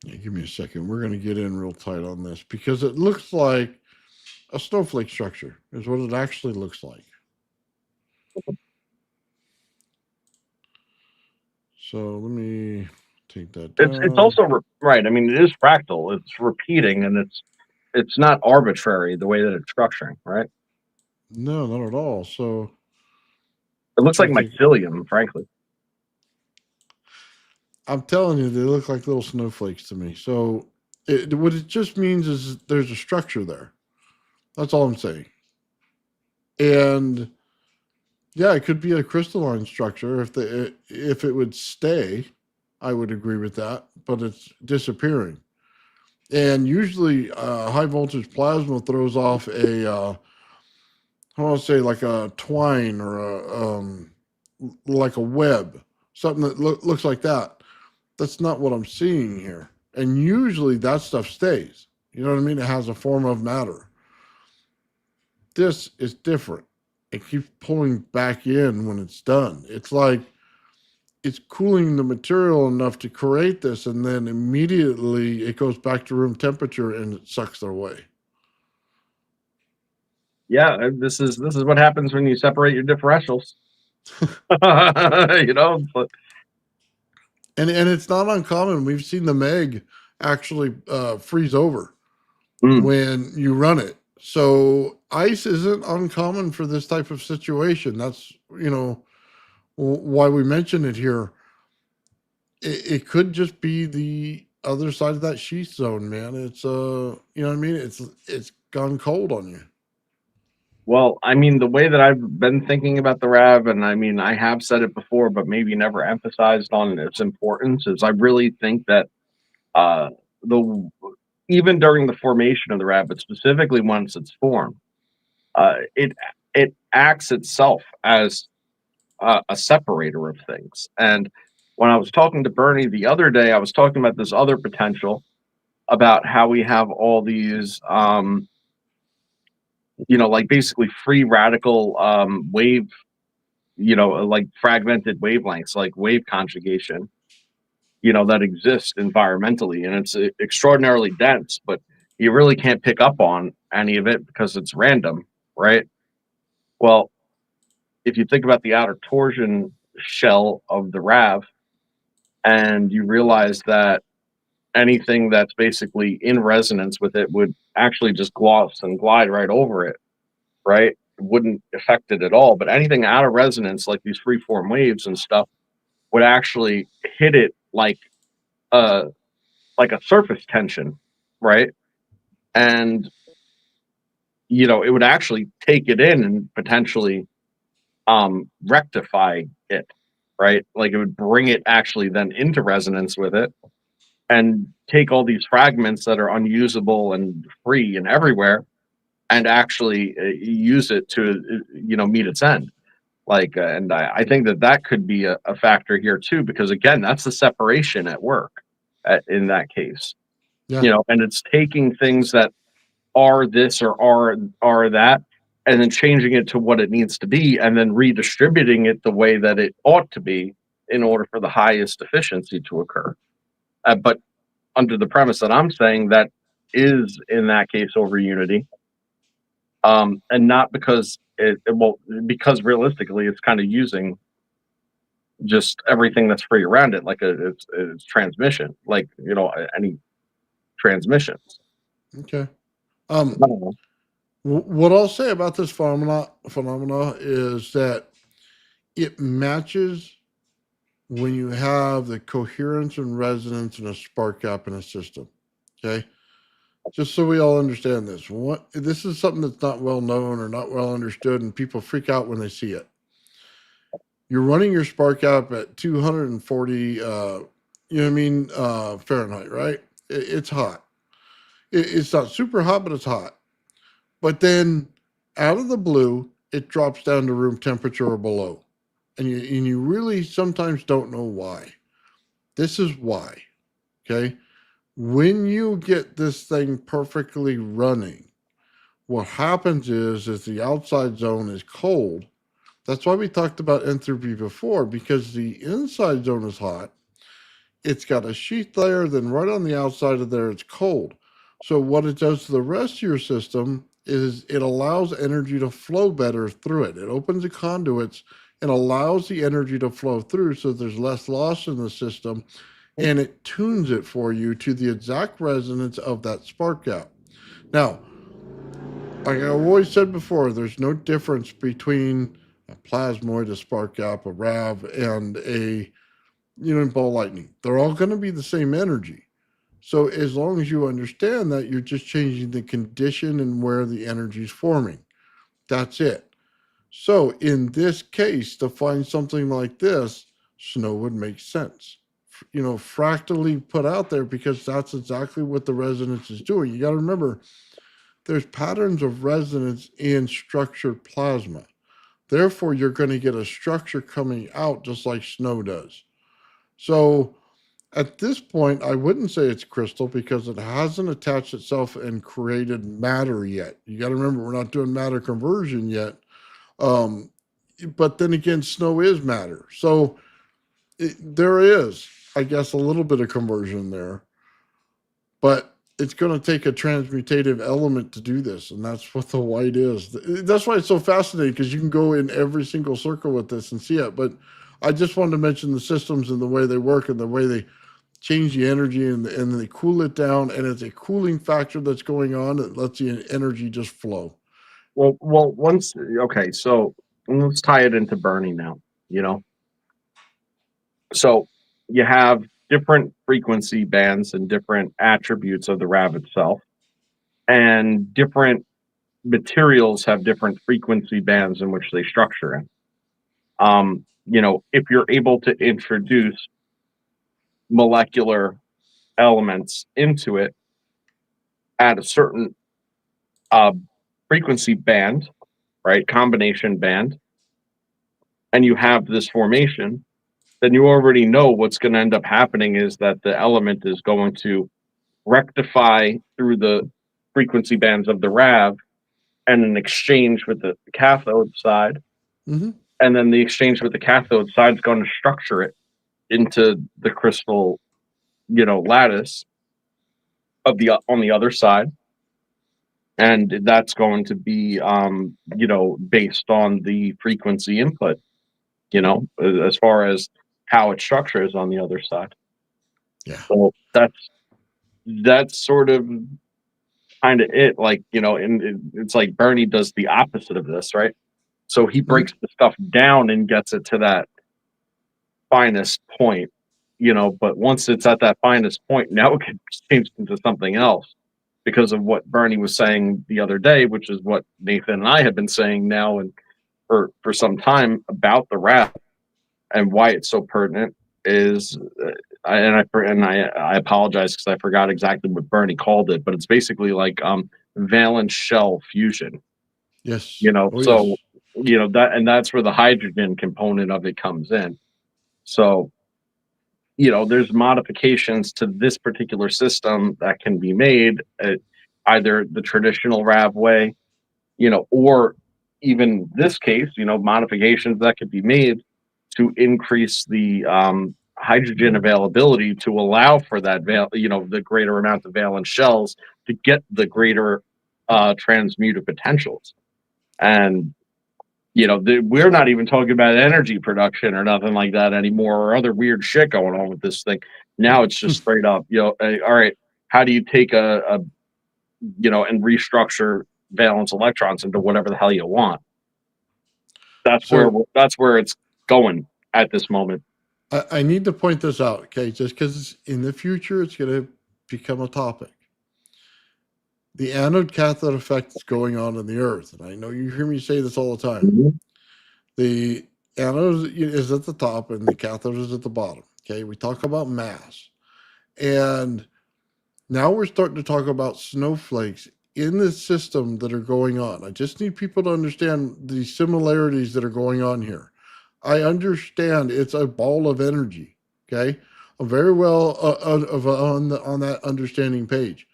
Yeah, give me a second. We're going to get in real tight on this because it looks like a snowflake structure is what it actually looks like. So let me take that down. It's also right. I mean, it is fractal. It's repeating, and it's not arbitrary the way that it's structuring. Right. No, not at all. So It looks like I think mycelium, frankly. I'm telling you, they look like little snowflakes to me. So what it just means is there's a structure there. That's all I'm saying. And yeah, it could be a crystalline structure if it would stay. I would agree with that, but it's disappearing. And usually, high voltage plasma throws off I want to say like a twine or like a web, something that looks like that. That's not what I'm seeing here. And usually that stuff stays. You know what I mean? It has a form of matter. This is different. It keeps pulling back in when it's done. It's like it's cooling the material enough to create this, and then immediately it goes back to room temperature and it sucks it away. Yeah, this is what happens when you separate your differentials. But And it's not uncommon. We've seen the Meg actually freeze over mm, when you run it. So ice isn't uncommon for this type of situation. That's, why we mention it here. It could just be the other side of that sheath zone, man. It's you know what I mean? It's gone cold on you. well, I mean, the way that I've been thinking about the RAV, and I mean, I have said it before, but maybe never emphasized on its importance, is I really think that uh, the even during the formation of the RAV, but specifically once it's formed, it acts itself as a separator of things. And when I was talking to Bernie the other day, I was talking about this other potential about how we have all these, like basically free radical wave, like fragmented wavelengths, like wave conjugation, that exist environmentally. And it's extraordinarily dense, but you really can't pick up on any of it because it's random, right? Well, if you think about the outer torsion shell of the RAV, and you realize that anything that's basically in resonance with it would actually just gloss and glide right over it, right? It wouldn't affect it at all. But anything out of resonance, like these freeform waves and stuff, would actually hit it a like a surface tension, right? And it would actually take it in and potentially rectify it, right? Like it would bring it actually then into resonance with it and take all these fragments that are unusable and free and everywhere and actually use it to meet its end. And I think that could be a factor here too, because again, that's the separation at work in that case. Yeah. And it's taking things that are this or are that, and then changing it to what it needs to be, and then redistributing it the way that it ought to be in order for the highest efficiency to occur. But under the premise that I'm saying, that is in that case over unity, and not because because realistically it's kind of using just everything that's free around it, like it's transmission, like any transmissions. Okay. I don't know. What I'll say about this phenomena is that it matches when you have the coherence and resonance and a spark gap in a system. Okay. Just so we all understand this. This is something that's not well known or not well understood, and people freak out when they see it. You're running your spark gap at 240, you know what I mean, Fahrenheit, right? It's hot. It's not super hot, but it's hot. But then out of the blue, it drops down to room temperature or below. And you really sometimes don't know why. This is why. Okay. When you get this thing perfectly running, what happens is the outside zone is cold. That's why we talked about entropy before, because the inside zone is hot. It's got a sheath layer, then right on the outside of there, it's cold. So what it does to the rest of your system is it allows energy to flow better through it. It opens the conduits and allows the energy to flow through so there's less loss in the system, and it tunes it for you to the exact resonance of that spark gap. Now, like I've always said before, there's no difference between a plasmoid, a spark gap, a RAV, and a ball lightning. They're all going to be the same energy. So as long as you understand that, you're just changing the condition and where the energy is forming. That's it. So in this case, to find something like this, snow would make sense. fractally put out there, because that's exactly what the resonance is doing. You got to remember, there's patterns of resonance in structured plasma. Therefore, you're going to get a structure coming out just like snow does. So at this point, I wouldn't say it's crystal, because it hasn't attached itself and created matter yet. You got to remember, we're not doing matter conversion yet. But then again, snow is matter. So there is, I guess, a little bit of conversion there. But it's going to take a transmutative element to do this. And that's what the white is. That's why it's so fascinating, because you can go in every single circle with this and see it. But I just wanted to mention the systems and the way they work and the way they change the energy, and they cool it down. And it's a cooling factor that's going on that lets the energy just flow. Well, okay, so let's tie it into Bernie now, you know? So you have different frequency bands and different attributes of the RAV itself, and different materials have different frequency bands in which they structure in. If you're able to introduce molecular elements into it at a certain frequency band, right, combination band, and you have this formation, then you already know what's going to end up happening is that the element is going to rectify through the frequency bands of the RAV, and an exchange with the cathode side. Mm-hmm. And then the exchange with the cathode side is going to structure it into the crystal, lattice on the other side. And that's going to be, based on the frequency input, as far as how it structures on the other side. Yeah. So that's sort of kind of it. Like, and it's like Bernie does the opposite of this, right? So he breaks the stuff down and gets it to that finest point, but once it's at that finest point, now it can change into something else, because of what Bernie was saying the other day, which is what Nathan and I have been saying now and for some time about the rap, and why it's so pertinent is, I apologize because I forgot exactly what Bernie called it, but it's basically like valence shell fusion. Yes. So that's where the hydrogen component of it comes in. So there's modifications to this particular system that can be made at either the traditional RAV way, or even this case, modifications that could be made to increase the hydrogen availability to allow for that, the greater amount of valence shells to get the greater transmutive potentials. And we're not even talking about energy production or nothing like that anymore, or other weird shit going on with this thing. Now it's just straight up, all right, how do you take and restructure valence electrons into whatever the hell you want? That's where it's going at this moment. I need to point this out, okay? Just because in the future it's going to become a topic. The anode cathode effect is going on in the Earth, and I know you hear me say this all the time. Mm-hmm. The anode is at the top and the cathode is at the bottom. Okay, we talk about mass, and now we're starting to talk about snowflakes in the system that are going on. I just need people to understand the similarities that are going on here. I understand it's a ball of energy. Okay, I'm very well on that understanding page.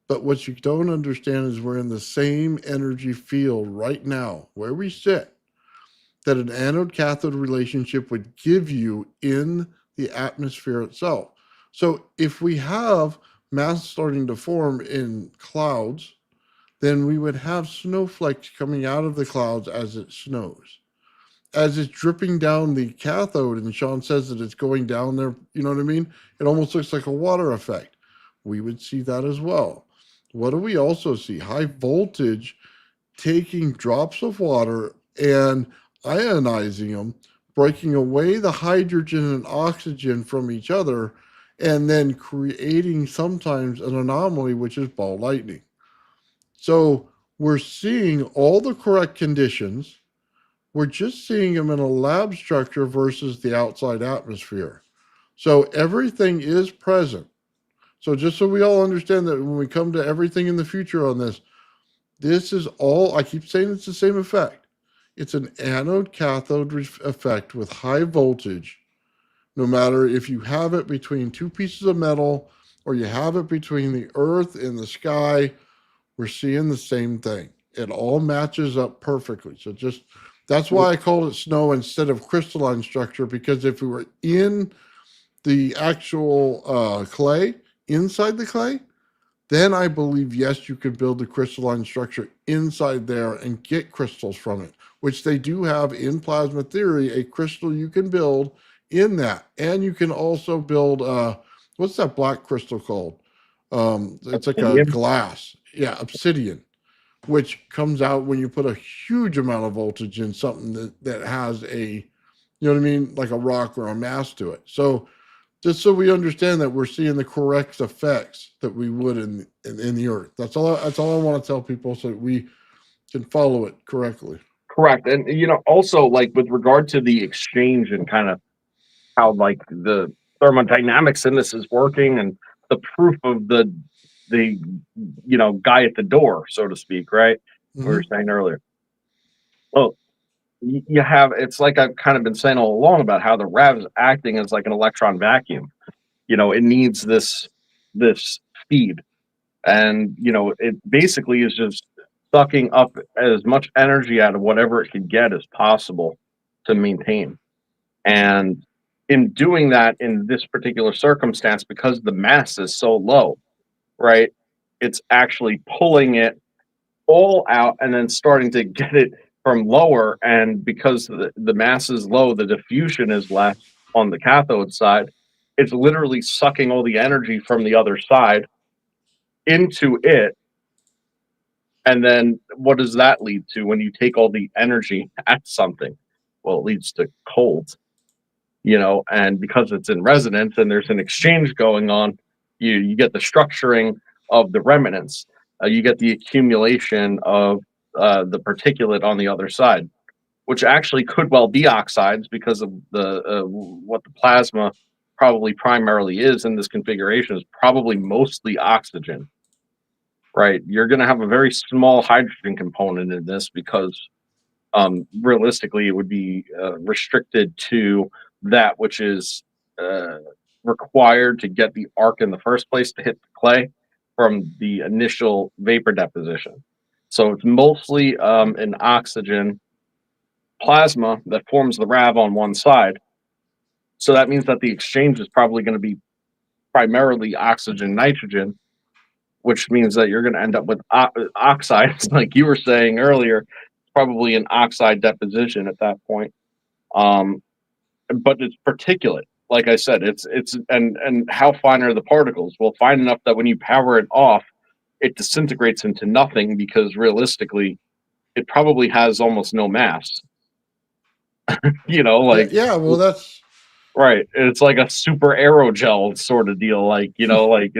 But what you don't understand is we're in the same energy field right now, where we sit, that an anode cathode relationship would give you in the atmosphere itself. So if we have mass starting to form in clouds, then we would have snowflakes coming out of the clouds as it snows. As it's dripping down the cathode, and Sean says that it's going down there, you know what I mean? It almost looks like a water effect. We would see that as well. What do we also see? High voltage taking drops of water and ionizing them, breaking away the hydrogen and oxygen from each other, and then creating sometimes an anomaly, which is ball lightning. So we're seeing all the correct conditions. We're just seeing them in a lab structure versus the outside atmosphere. So everything is present. So just so we all understand that when we come to everything in the future on this is all, I keep saying it's the same effect. It's an anode cathode effect with high voltage, no matter if you have it between two pieces of metal or you have it between the earth and the sky, we're seeing the same thing. It all matches up perfectly. So just that's why I called it snow instead of crystalline structure, because if we were in the actual clay, inside the clay, then I believe, yes, you could build a crystalline structure inside there and get crystals from it, which they do have in plasma theory, a crystal you can build in that. And you can also build, what's that black crystal called? It's like a Obsidian? glass. Yeah, obsidian, which comes out when you put a huge amount of voltage in something that has a, you know what I mean, like a rock or a mass to it. So just so we understand that we're seeing the correct effects that we would in the earth. That's all I want to tell people so that we can follow it correctly. Correct. And also like with regard to the exchange and kind of how like the thermodynamics in this is working and the proof of the guy at the door, so to speak, right? We were Hmm. saying earlier. Well, you have, it's like I've kind of been saying all along about how the rev is acting as like an electron vacuum. It needs this feed, and it basically is just sucking up as much energy out of whatever it can get as possible to maintain. And in doing that, in this particular circumstance, because the mass is so low, right, it's actually pulling it all out and then starting to get it from lower. And because the mass is low, the diffusion is less on the cathode side. It's literally sucking all the energy from the other side into it. And then what does that lead to when you take all the energy at something? Well, it leads to cold, and because it's in resonance and there's an exchange going on, you get the structuring of the remnants. You get the accumulation of the particulate on the other side, which actually could well be oxides because of the what the plasma probably primarily is in this configuration is probably mostly oxygen, right? You're going to have a very small hydrogen component in this because realistically it would be restricted to that which is uh, required to get the arc in the first place to hit the clay from the initial vapor deposition. So it's mostly an oxygen plasma that forms the RAV on one side. So that means that the exchange is probably going to be primarily oxygen nitrogen, which means that you're going to end up with oxides, like you were saying earlier, probably an oxide deposition at that point. Um, but it's particulate. Like I said, it's and how fine are the particles? Well, fine enough that when you power it off, it disintegrates into nothing because realistically, it probably has almost no mass. Yeah, Like yeah. Well, that's right. It's like a super aerogel sort of deal. Like, like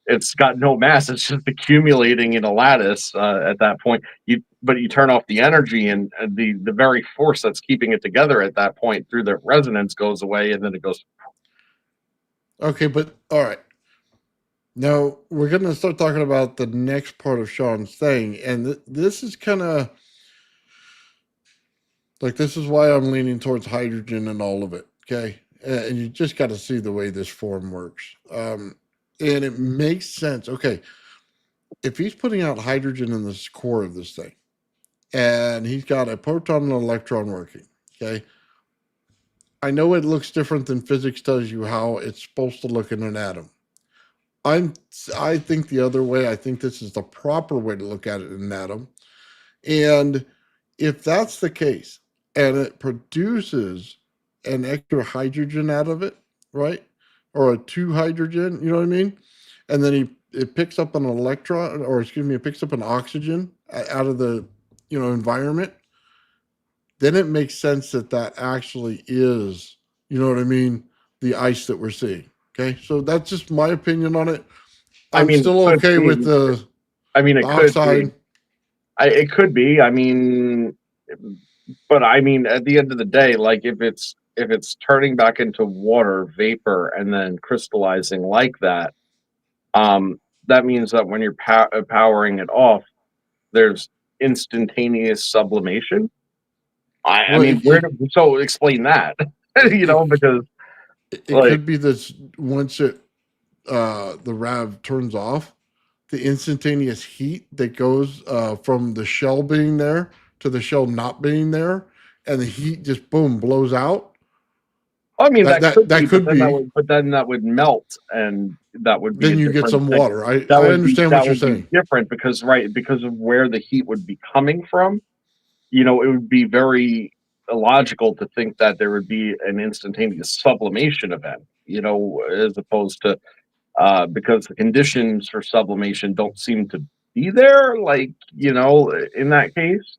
it's got no mass. It's just accumulating in a lattice at that point. But you turn off the energy and the very force that's keeping it together at that point through the resonance goes away and then it goes. okay. But all right. Now we're going to start talking about the next part of Sean's thing, and this is kind of like this is why I'm leaning towards hydrogen and all of it. Okay, and you just got to see the way this form works, and it makes sense. Okay, if he's putting out hydrogen in the core of this thing, and he's got a proton and an electron working. Okay, I know it looks different than physics tells you how it's supposed to look in an atom. I think the other way. I think this is the proper way to look at it in an atom. And if that's the case, and it produces an extra hydrogen out of it, right? Or a two hydrogen, you know what I mean? And then it picks up an electron, or excuse me, it picks up an oxygen out of the environment. Then it makes sense that that actually is, you know what I mean, the ice that we're seeing. Okay, so that's just my opinion on it. I I'm mean, still it could okay with be. the I mean, it could be. oxide. It could be. I mean, but I mean, at the end of the day, like if it's if it's turning back into water vapor and then crystallizing like that, that means that when you're powering it off, there's instantaneous sublimation. I Well, mean, so explain that, because it like, could be this once the RAV turns off, the instantaneous heat that goes from the shell being there to the shell not being there, and the heat just boom blows out. I mean, That that that could that be, could be. but then that would melt, and that would be a Then you get different some thing. water. I understand what That you're would be saying. different because because of where the heat would be coming from. It would be very illogical to think that there would be an instantaneous sublimation event. As opposed to because the conditions for sublimation don't seem to be there. Like in that case.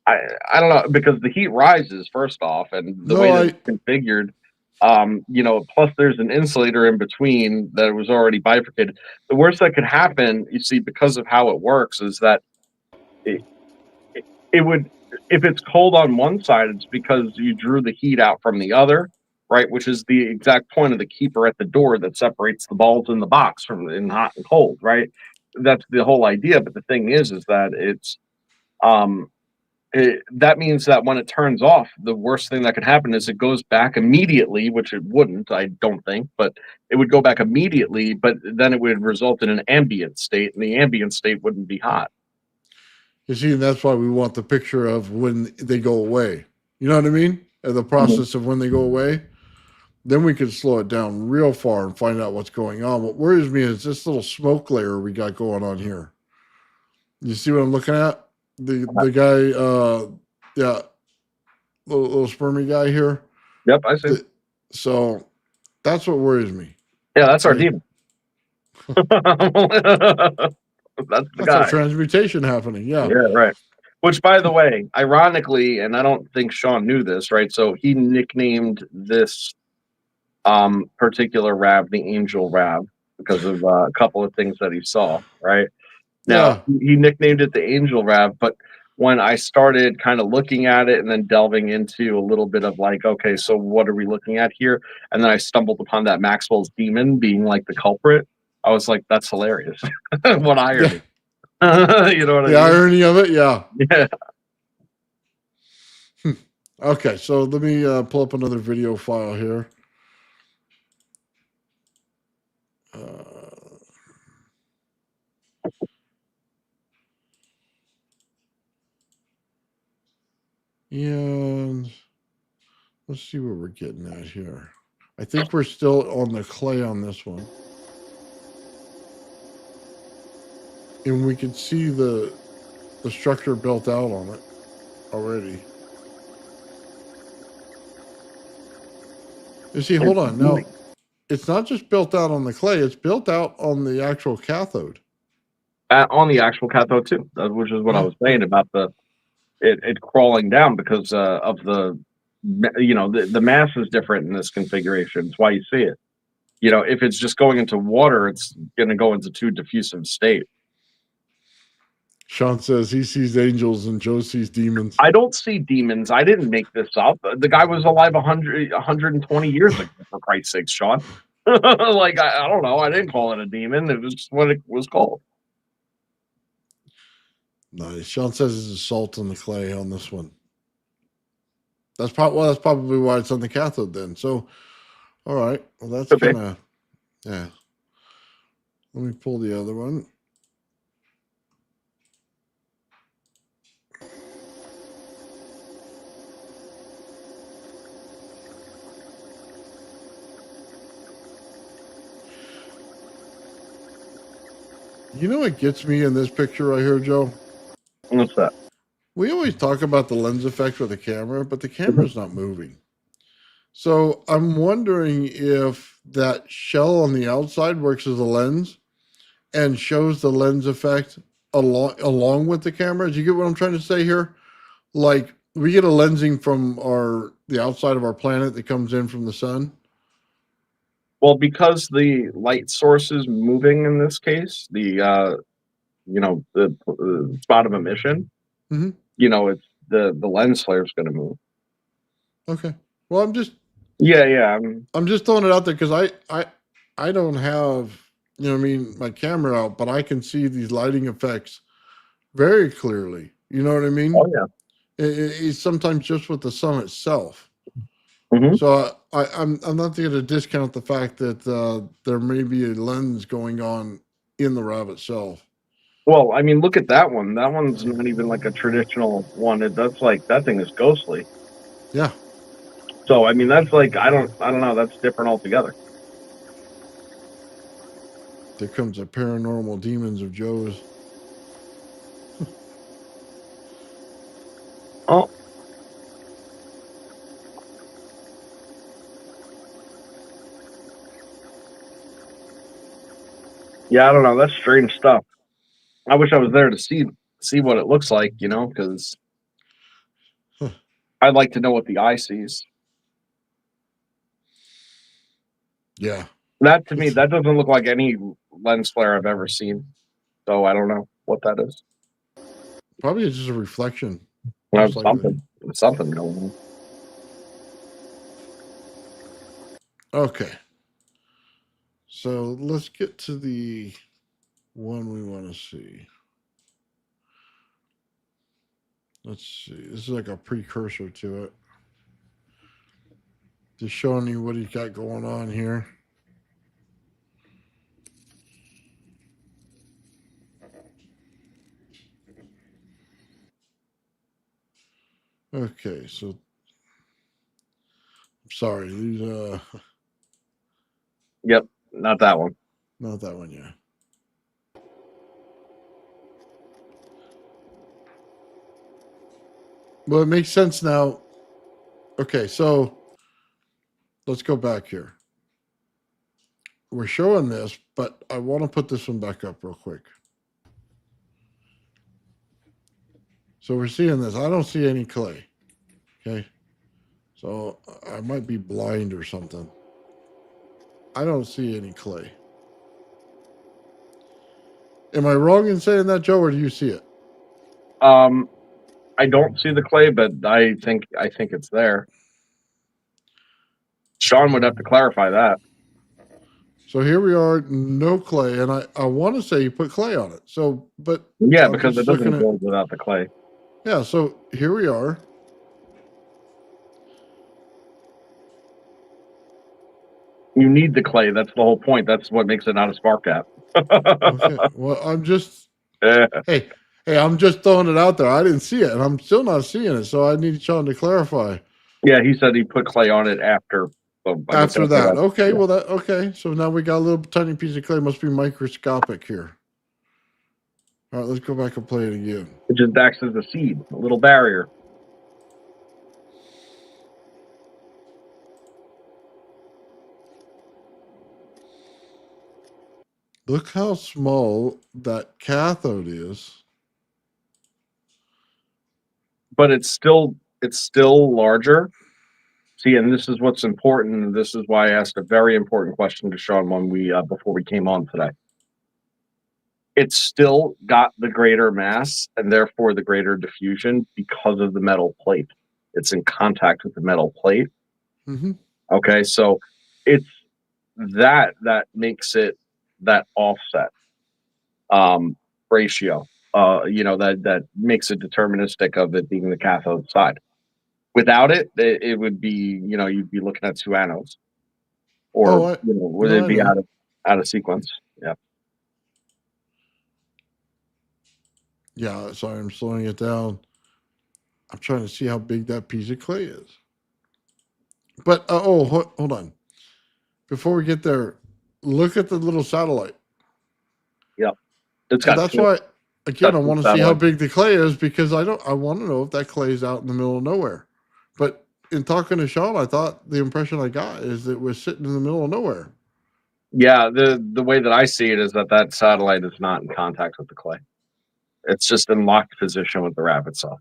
I don't know because the heat rises first off, and the No, way that it's configured, plus there's an insulator in between that was already bifurcated. The worst that could happen, you see, because of how it works, is that it, it would, if it's cold on one side, it's because you drew the heat out from the other, right? Which is the exact point of the keeper at the door that separates the balls in the box from in hot and cold, right? That's the whole idea. But the thing is that um, that means that when it turns off, the worst thing that could happen is it goes back immediately, which it wouldn't, I don't think, but it would go back immediately, but then it would result in an ambient state, and the ambient state wouldn't be hot. you see, that's why we want the picture of when they go away. You know what I mean? And the Mhm. process of when they go away. Then we can slow it down real far and find out what's going on. What worries me is this little smoke layer we got going on here. You see what I'm looking at? The guy, yeah, little spermy guy here. Yep, I see. So that's what worries me. Yeah, that's our Like, demon. That's the that's our guy. transmutation happening. Yeah. Yeah, right. Which, by the way, ironically, and I don't think Sean knew this, right? So he nicknamed this particular Rav the Angel Rav because of a couple of things that he saw, right? Now, Yeah. he nicknamed it the Angel Rav, but when I started kind of looking at it and then delving into a little bit of like, okay, so what are we looking at here? And then I stumbled upon that Maxwell's demon being like the culprit. I was like, that's hilarious. What irony. You know what I The mean? irony of it. Yeah. Yeah. Okay. So let me pull up another video file here. And let's see what we're getting at here. I think we're still on the clay on this one. And we can see the structure built out on it already. You see, hold on. Now, it's not just built out on the clay, it's built out on the actual cathode. On the actual cathode too, which is what I Yeah. was saying about it crawling down because of the the mass is different in this configuration. It's why you see it. If it's just going into water, it's going to go into too diffusive state. Sean says he sees angels and Joe sees demons. I don't see demons. I didn't make this up. The guy was alive 120 years ago, for Christ's sake, Sean. Like, I don't know. I didn't call it a demon. It was just what it was called. Nice. Sean says it's a salt on the clay on this one. That's probably why it's on the cathode then. So, all right. Well, that's Okay. kind of, yeah. Let me pull the other one. You know what gets me in this picture right here, Joe? What's that? We always talk about the lens effect with the camera, but the camera's not moving. So I'm wondering if that shell on the outside works as a lens and shows the lens effect along with the camera. Do you get what I'm trying to say here? Like we get a lensing from the outside of our planet that comes in from the sun. Well, because the light source is moving in this case, the spot of emission, Mhm. it's the lens flare is going to move. Okay. Well, I'm just Yeah. I'm just throwing it out there because I don't have, you know what I mean, my camera out, but I can see these lighting effects very clearly. You know what I mean? Oh yeah. It's sometimes just with the sun itself. Hmm. So I'm not going to discount the fact that there may be a lens going on in the RAV itself. Well, I mean, look at that one. That one's not even like a traditional one. That's like that thing is ghostly. Yeah, So I mean, that's like I don't know. That's different altogether. there comes the paranormal demons of Joe's. Oh yeah, I don't know. That's strange stuff. I wish I was there to see what it looks like. You know, because Huh. I'd like to know what the eye sees. Yeah, That to me, that doesn't look like any lens flare I've ever seen. So I don't know what that is. probably it's just a reflection, Well, most likely. something going on. Okay, so let's get to the one we want to see. Let's see. This is like a precursor to it. Just showing you what he's got going on here. Okay, so I'm sorry, these Yep, not that one. not that one yet. Well, it makes sense now. Okay, so let's go back here. We're showing this, but I want to put this one back up real quick. So we're seeing this. I don't see any clay. Okay. So I might be blind or something. I don't see any clay. Am I wrong in saying that, Joe, or do you see it? I don't see the clay, but I think it's there. Sean would have to clarify that. So here we are, no clay, and I want to say you put clay on it. So, but Yeah, I'm because it just looking doesn't at, build without the clay. yeah. So here we are. You need the clay. That's the whole point. That's what makes it not a spark gap. Okay. Well, I'm just hey, I'm just throwing it out there. I didn't see it, and I'm still not seeing it. So I need Sean to clarify. Yeah, he said he put clay on it after. So I guess After that, okay. yeah. Well, that okay. So now we got a little tiny piece of clay. Must be microscopic here. All right, let's go back and play it again. It just acts as a seed, a little barrier. Look how small that cathode is. But it's still larger. See, and this is what's important. And this is why I asked a very important question to Sean when we before we came on today. It's still got the greater mass and therefore the greater diffusion because of the metal plate. It's in contact with the metal plate. Mm-hmm. Okay, so it's that makes it that offset ratio. That makes it deterministic of it being the cathode side. Without it, it would be, you'd be looking at two anodes, or would no, it I be know. out of sequence? Yeah. Yeah, sorry, I'm slowing it down. I'm trying to see how big that piece of clay is. But hold on. Before we get there, look at the little satellite. Yep. It's So got that's two, why, again, I two want to see how satellites. big the clay is because I want to know if that clay is out in the middle of nowhere. But in talking to Sean, I thought the impression I got is it was sitting in the middle of nowhere. Yeah, the way that I see it is that satellite is not in contact with the clay. It's just in locked position with the RAV itself.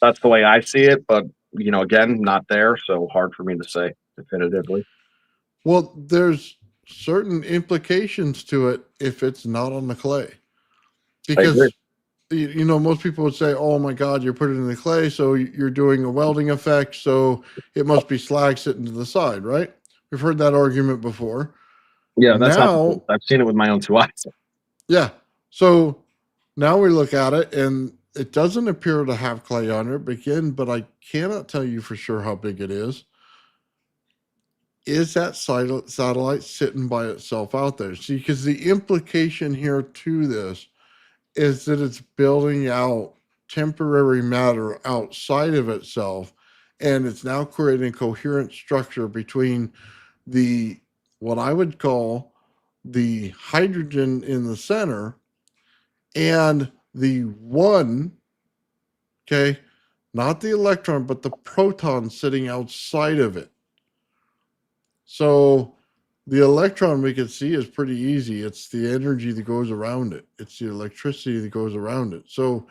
That's the way I see it, but again, not there, so hard for me to say definitively. Well, there's certain implications to it if it's not on the clay. I agree. Because you know, most people would say, "Oh my God, you're putting it in the clay, so you're doing a welding effect, so it must be slag sitting to the side," right? We've heard that argument before. Yeah, that's not the case. Now, I've seen it with my own two eyes. yeah. So now we look at it, and it doesn't appear to have clay on it again, but I cannot tell you for sure how big it is. Is that satellite sitting by itself out there? See, because the implication here to this is that it's building out temporary matter outside of itself, and it's now creating coherent structure between the what I would call the hydrogen in the center and the one, okay, not the electron, but the proton sitting outside of it. So the electron we can see is pretty easy. It's the energy that goes around it. It's the electricity that goes around it. So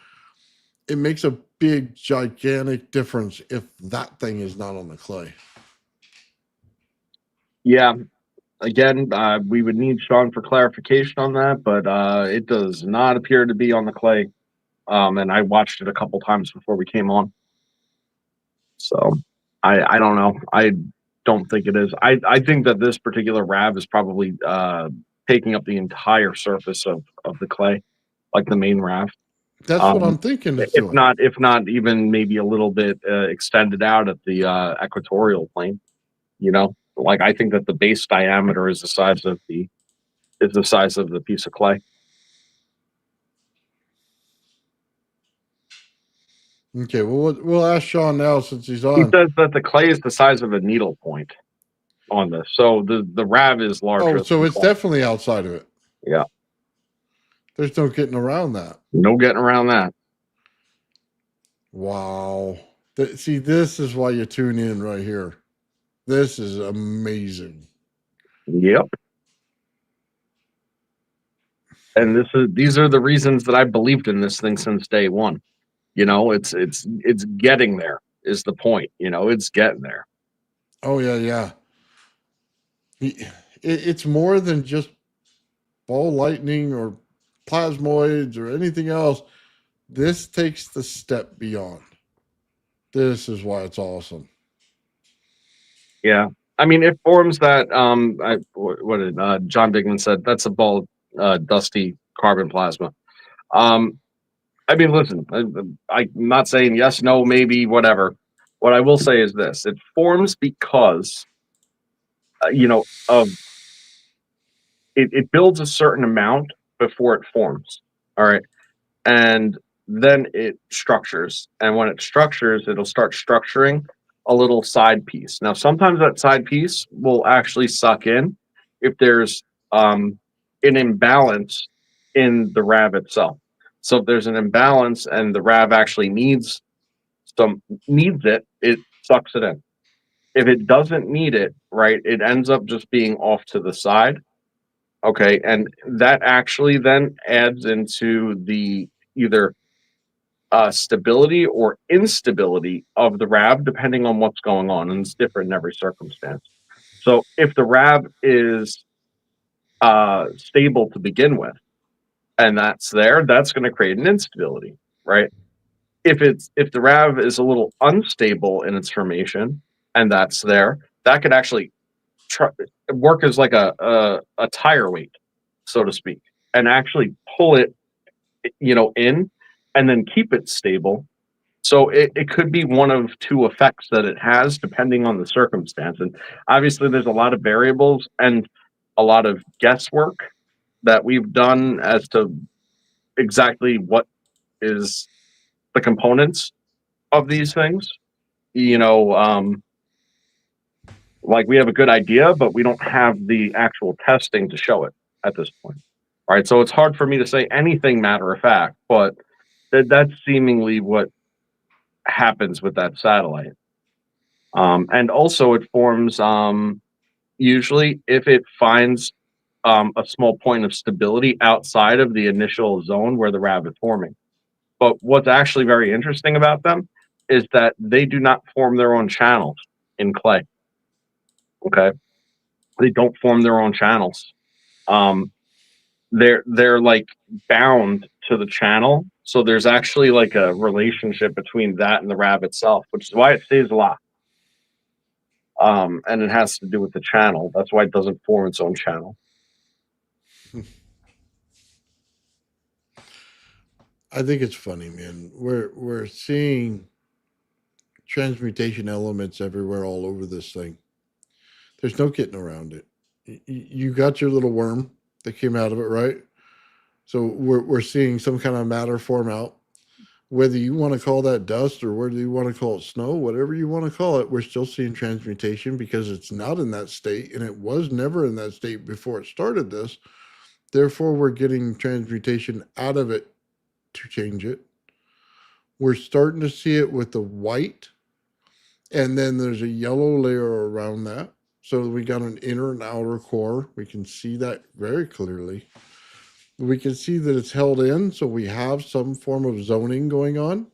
it makes a big, gigantic difference if that thing is not on the clay. Yeah. Again, we would need Sean for clarification on that, but it does not appear to be on the clay. And I watched it a couple times before we came on. So I don't know. I don't think it is. I think that this particular RAV is probably taking up the entire surface of the clay, like the main RAV. That's what I'm thinking it's doing. If not even maybe a little bit extended out at the equatorial plane. You know, like I think that the base diameter is the size of the piece of clay. Okay, well, we'll ask Sean now since he's He on. says that the clay is the size of a needle point on this, so the RAV is larger. Oh, so it's definitely outside of it. Yeah. There's no getting around that. No getting around that. Wow. See, this is why you tune in right here. This is amazing. Yep. And these are the reasons that I believed in this thing since day one. You know, it's getting there is the point. You know, it's getting there. Oh yeah. It's more than just ball lightning or plasmoids or anything else. This takes the step beyond. This is why it's awesome. Yeah. I mean, it forms that what did John Digman said? That's a ball dusty carbon plasma. I mean, listen, I'm not saying yes, no, maybe, whatever. What I will say is this: it forms because it builds a certain amount before it forms. All right, and then it structures, and when it structures, it'll start structuring a little side piece. Now, sometimes that side piece will actually suck in if there's an imbalance in the RAV itself. So if there's an imbalance and the RAV actually needs it, it sucks it in. If it doesn't need it, right, it ends up just being off to the side. Okay, and that actually then adds into the either stability or instability of the RAV, depending on what's going on, and it's different in every circumstance. So if the RAV is stable to begin with, and that's going to create an instability, right? If the RAV is a little unstable in its formation, and that's there, that could actually work as like a tire weight, so to speak, and actually pull it, in, and then keep it stable. So it could be one of two effects that it has, depending on the circumstance. And obviously, there's a lot of variables and a lot of guesswork that we've done as to exactly what is the components of these things. Like we have a good idea, but we don't have the actual testing to show it at this point. All right, so it's hard for me to say anything matter of fact, but that's seemingly what happens with that satellite. And also it forms usually if it finds a small point of stability outside of the initial zone where the RAV is forming. But what's actually very interesting about them is that they do not form their own channels in clay. Okay, they don't form their own channels. They're like bound to the channel So there's actually like a relationship between that and the RAV itself, which is why it stays locked. And it has to do with the channel. That's why it doesn't form its own channel. I think it's funny, man. We're seeing transmutation elements everywhere, all over this thing. There's no getting around it. You got your little worm that came out of it, right? So we're seeing some kind of matter form out. Whether you want to call that dust or whether you want to call it snow, whatever you want to call it, we're still seeing transmutation because it's not in that state and it was never in that state before it started this. Therefore, we're getting transmutation out of it to change it. We're starting to see it with the white, and then there's a yellow layer around that. So we got an inner and outer core. We can see that very clearly. We can see that it's held in, so we have some form of zoning going on.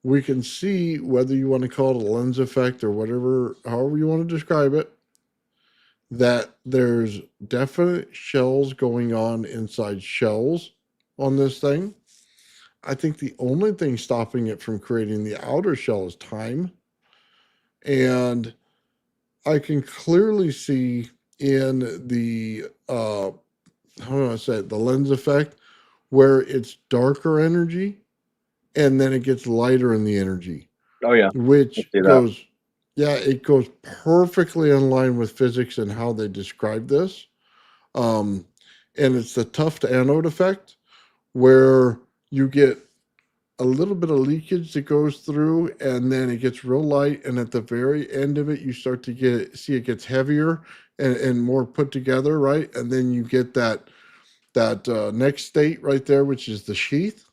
We can see, whether you want to call it a lens effect or whatever, however you want to describe it, that there's definite shells going on inside shells on this thing. I think the only thing stopping it from creating the outer shell is time. And I can clearly see in the how do I say it, the lens effect, where it's darker energy and then it gets lighter in the energy, Oh yeah, I which see that. goes, yeah, it goes perfectly in line with physics and how they describe this. And it's the tuft anode effect, where you get a little bit of leakage that goes through and then it gets real light, and at the very end of it you start to see it gets heavier and more put together, right? And then you get that next state right there, which is the sheath. Yeah,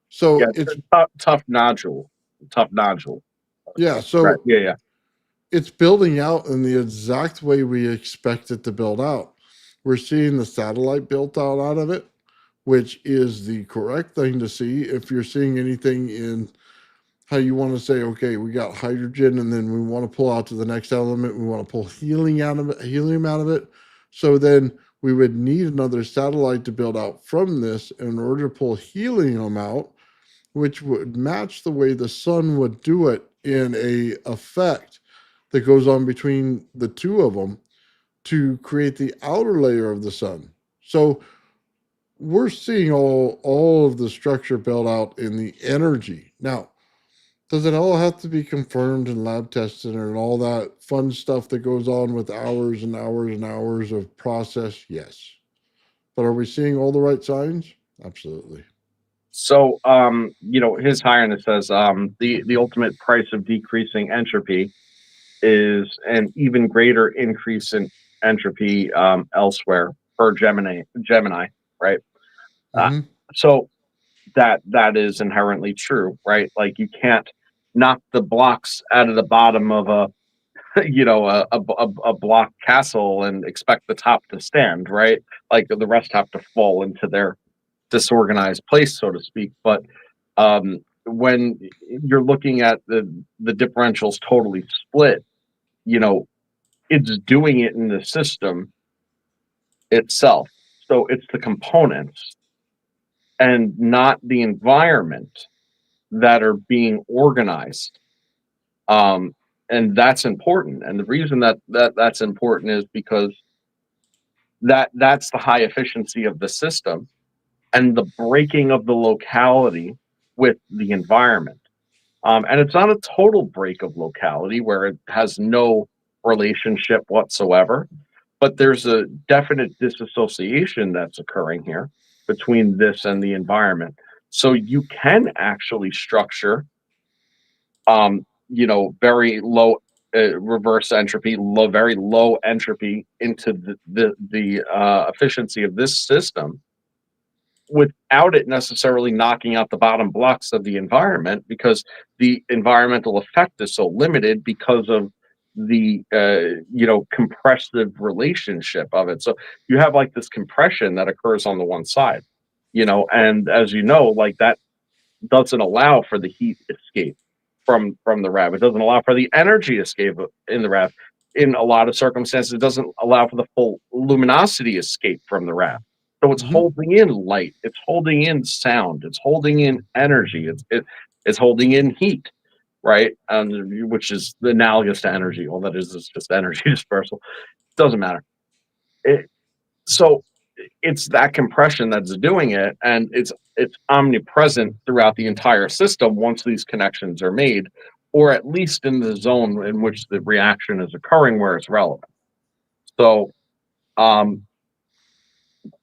So it's it's, a tough nodule. Tough nodule. yeah, Right. so Yeah. it's building out in the exact way we expect it to build out. We're seeing the satellite built out of it, which is the correct thing to see. If you're seeing anything in how you want to say, okay, we got hydrogen and then we want to pull out to the next element, we want to pull helium out of it. So then we would need another satellite to build out from this in order to pull helium out, which would match the way the sun would do it in a effect that goes on between the two of them to create the outer layer of the sun. So we're seeing all of the structure built out in the energy. Now, does it all have to be confirmed and lab tested and all that fun stuff that goes on with hours and hours and hours of process? Yes. But are we seeing all the right signs? Absolutely. So, His Highness says the ultimate price of decreasing entropy is an even greater increase in entropy elsewhere per Gemini, right? Uh, Mm-hmm. so that is inherently true, right? Like you can't knock the blocks out of the bottom of a a block castle and expect the top to stand, right? Like the rest have to fall into their disorganized place, so to speak. But when you're looking at the differentials totally split, you know, it's doing it in the system itself. So it's the components and not the environment that are being organized. And that's important. And the reason that's important is because that's the high efficiency of the system and the breaking of the locality with the environment. And it's not a total break of locality where it has no relationship whatsoever, but there's a definite disassociation that's occurring here between this and the environment. So you can actually structure, very low reverse entropy, very low entropy into the efficiency of this system without it necessarily knocking out the bottom blocks of the environment, because the environmental effect is so limited because of the compressive relationship of it. So you have like this compression that occurs on the one side, and as you know, like that doesn't allow for the heat escape from the RAV. It doesn't allow for the energy escape in the RAV. In a lot of circumstances, it doesn't allow for the full luminosity escape from the RAV. So it's Mhm. holding in light, it's holding in sound, it's holding in energy, it's holding in heat, right? Which is analogous to energy. All that is just energy dispersal. Doesn't matter. It, so it's that compression that's doing it, and it's omnipresent throughout the entire system once these connections are made, or at least in the zone in which the reaction is occurring where it's relevant. So, um,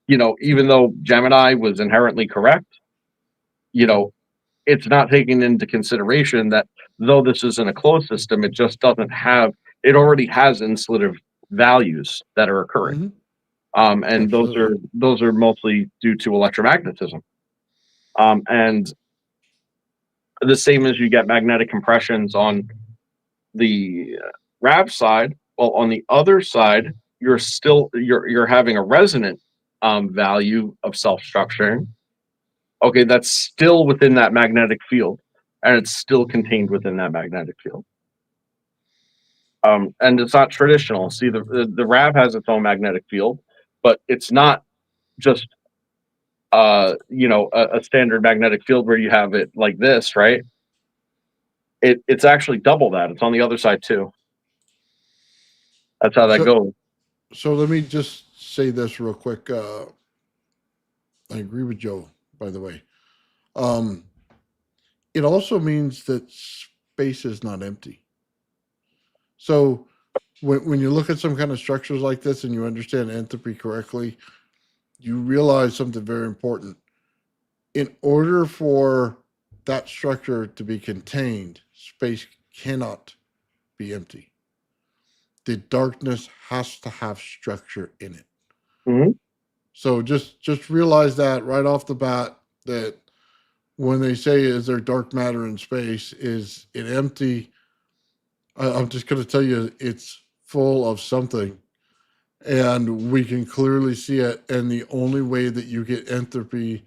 even though Gemini was inherently correct, you know, it's not taking into consideration that though this isn't a closed system, it just doesn't have, it already has installative values that are occurring. Mhm. And Absolutely. those are mostly due to electromagnetism. And the same as you get magnetic compressions on the RAV side, well, on the other side, you're having a resonant value of self structuring. Okay, that's still within that magnetic field, and it's still contained within that magnetic field. And it's not traditional. See, the RAV has its own magnetic field, but it's not just a standard magnetic field where you have it like this, right? It's actually double that. It's on the other side too. That's how that So goes. so let me just say this real quick. I agree with Joe, by the way. Um, it also means that space is not empty. So when you look at some kind of structures like this and you understand entropy correctly, you realize something very important. In order for that structure to be contained, space cannot be empty. The darkness has to have structure in it. Hmm. So just realize that right off the bat, that when they say is there dark matter in space, is it empty? I'm just going to tell you it's full of something, and we can clearly see it. And the only way that you get entropy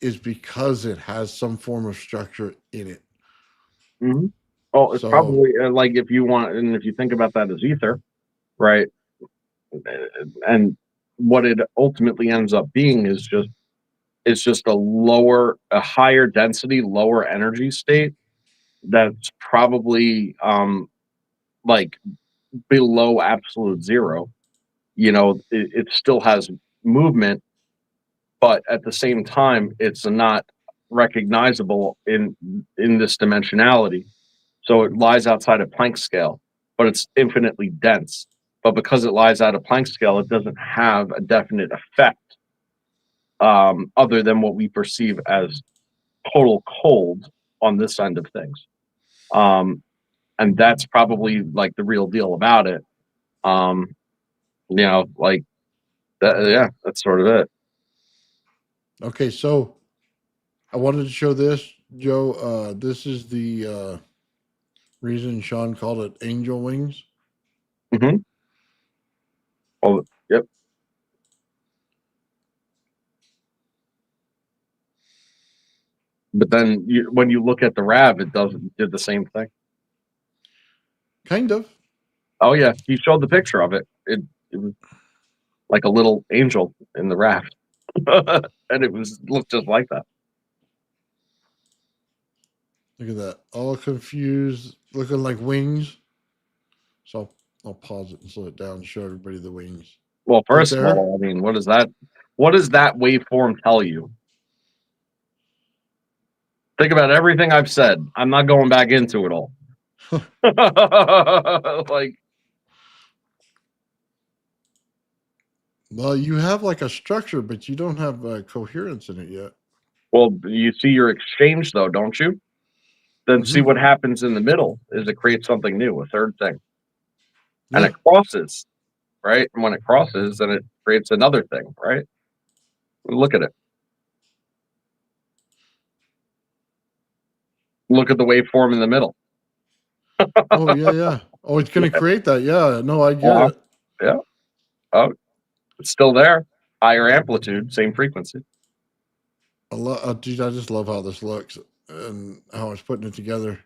is because it has some form of structure in it. Hmm. Well, it's So, probably like if you want, and if you think about that as ether, right? And what it ultimately ends up being is just it's just a higher density, lower energy state that's probably like below absolute zero. It still has movement, but at the same time, it's not recognizable in this dimensionality. So it lies outside of Planck's scale, but it's infinitely dense. But because it lies out of Planck's scale, it doesn't have a definite effect other than what we perceive as total cold on this end of things. Um, and that's probably like the real deal about it. Um, like that, yeah, that's sort of it. okay, so I wanted to show this, Joe. This is the reason Sean called it angel wings. Hmm. Oh, yep. But then when you look at the RAV, it did the same thing. Kind of. Oh yeah, he showed the picture of it. It was like a little angel in the raft, and it was looked just like that. Look at that. All confused, looking like wings. So I'll pause it and slow it down to show everybody the wings. Well, Right first of there. all, I mean, what is that? What does that waveform tell you? Think about everything I've said. I'm not going back into it all. Like, Well, you have like a structure, but you don't have coherence in it yet. well, you see your exchange though, don't you? Then see Hmm. what happens in the middle is it creates something new, a third thing, and Yeah. it crosses, right? And when it crosses, then it creates another thing, right? Look at it. Look at the waveform in the middle. Oh, yeah, yeah. Oh, it's going to create that. Yeah. No, I get Uh-huh. it. Yeah. Oh, it's still there. Higher amplitude, same frequency. Dude, I just love how this looks and how it's putting it together.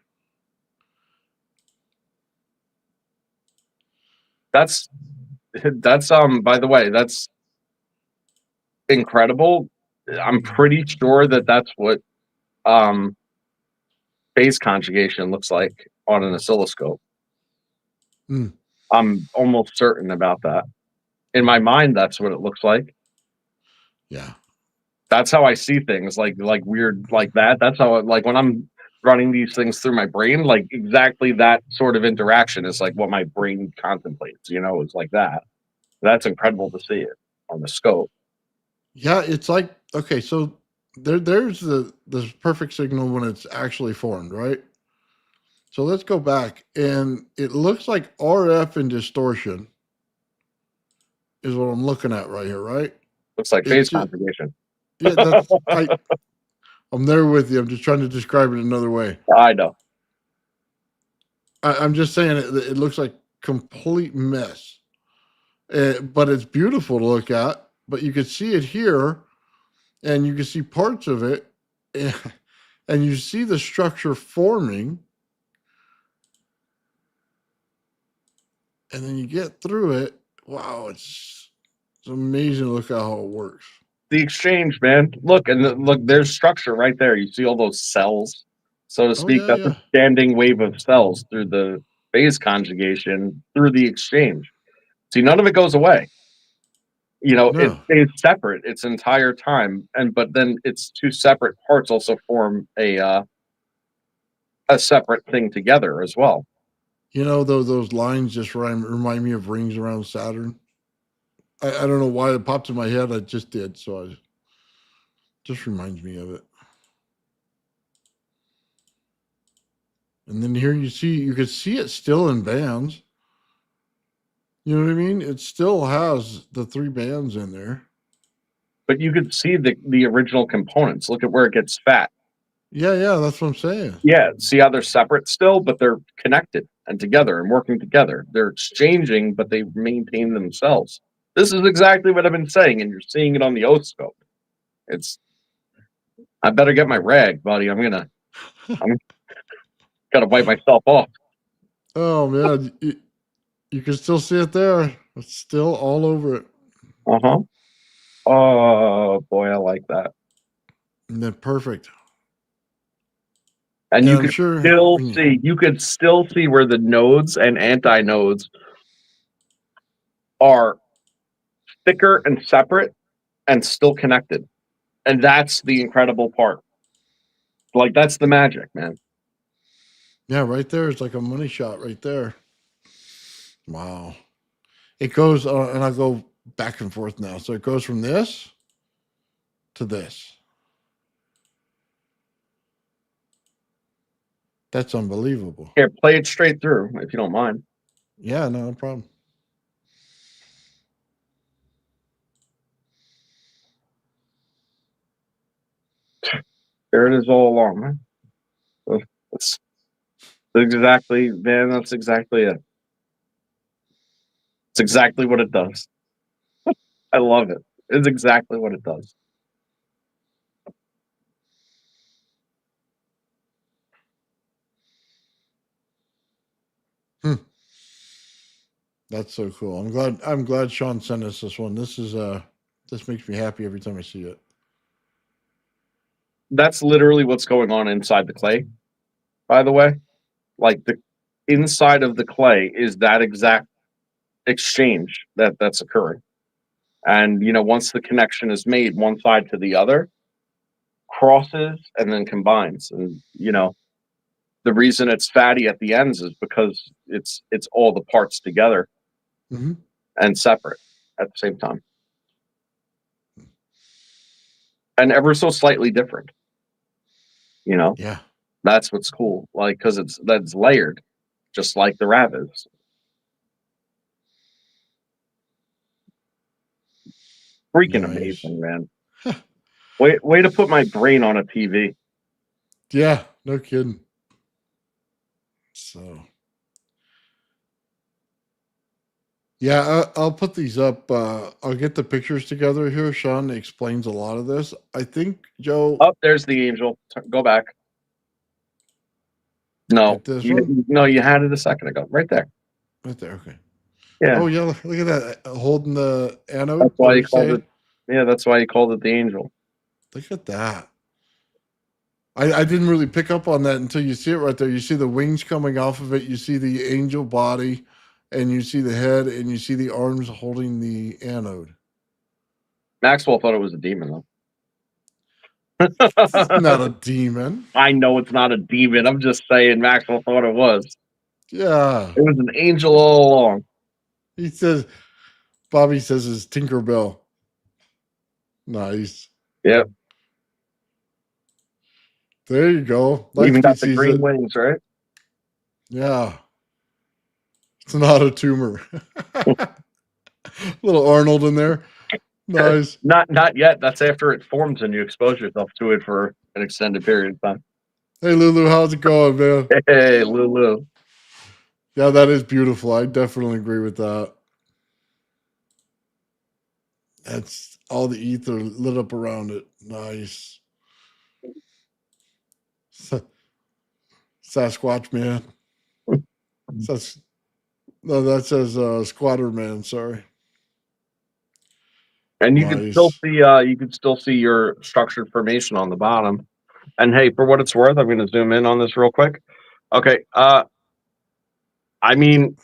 That's by the way, incredible. I'm pretty sure that that's what phase conjugation looks like on an oscilloscope. Mm. I'm almost certain about that. In my mind, that's what it looks like. Yeah. That's how I see things, like weird like that. That's how like when I'm running these things through my brain, like exactly that sort of interaction is like what my brain contemplates. It's like that. That's incredible to see it on the scope. Yeah, it's like, okay, so there's the perfect signal when it's actually formed, right? So let's go back, and it looks like RF and distortion is what I'm looking at right here, right? Looks like It's phase just, configuration. yeah, I'm there with you. I'm just trying to describe it another way. I know. I'm just saying it looks like complete mess, but it's beautiful to look at. But you can see it here, and you can see parts of it, and you see the structure forming, and then you get through it. Wow, it's amazing to look at how it works. The exchange, man. Look, look, there's structure right there. You see all those cells, so to Oh speak. yeah, That's a yeah. standing wave of cells through the phase conjugation through the exchange. See, none of it goes away. It No, stays separate its entire time, but then its two separate parts also form a separate thing together as well. though those lines just remind me of rings around Saturn. I don't know why it popped in my head. I just did, so I just reminds me of it. And then here you can see it still in bands. You know what I mean? It still has the 3 bands in there. But you could see the original components. Look at where it gets fat. Yeah, yeah, that's what I'm saying. Yeah, see how they're separate still, but they're connected and together and working together. They're exchanging, but they maintain themselves. This is exactly what I've been saying, and you're seeing it on the oscope. I better get my rag, buddy. I'm gotta wipe myself off. Oh man, you can still see it there. It's still all over it. Uh-huh. Oh boy, I like that. And then perfect. And Yeah, you I'm could sure. still see where the nodes and antinodes are thicker and separate and still connected. And that's the incredible part. Like that's the magic, man. Yeah, right there. It's like a money shot right there. Wow. It goes, and I go back and forth now. So it goes from this to this. That's unbelievable. Here, play it straight through if you don't mind. Yeah, no problem. There it is all along, man. That's exactly, man. That's exactly it. It's exactly what it does. I love it. It's exactly what it does. Hmm. That's so cool. I'm glad Sean sent us this one. This makes me happy every time I see it. That's literally what's going on inside the clay, by the way. Like the inside of the clay is that exact exchange that's occurring. And once the connection is made one side to the other, crosses and then combines. And the reason it's fatty at the ends is because it's all the parts together Mm-hmm. and separate at the same time. And ever so slightly different. Yeah. That's what's cool. Like, because that's layered, just like the rabbits. Freaking Nice. amazing, man. Way to put my brain on a TV. Yeah, no kidding. So, yeah, I'll put these up. I'll get the pictures together here. Sean explains a lot of this. I think, Joe. Oh, there's the angel. Go back. No, At this one? no, you had it a second ago. Right there. Right there. Okay. Yeah. Oh, yeah. Look at that. Holding the anode. That's What why are you you called saying? it. Yeah, that's why he called it the angel. Look at that. I didn't really pick up on that until you see it right there. You see the wings coming off of it. You see the angel body, and you see the head, and you see the arms holding the anode. Maxwell thought it was a demon, It's though. not a demon. I know it's not a demon. I'm just saying Maxwell thought it was. Yeah. It was an angel all along. He says, Bobby says it's Tinkerbell. Nice. Yep. There you go. Even got the sees green it. wings, right? Yeah. It's not a tumor. Little Arnold in there. Nice. Not yet. That's after it forms and you expose yourself to it for an extended period of time. Hey, Lulu, how's it going, man? Hey, Lulu. Yeah, that is beautiful. I definitely agree with that. That's all the ether lit up around it. Nice. Sasquatch man. No, that says Squatter man. Sorry. And you Nice. can still see your structured formation on the bottom. And hey, for what it's worth, I'm going to zoom in on this real quick. Okay. I mean,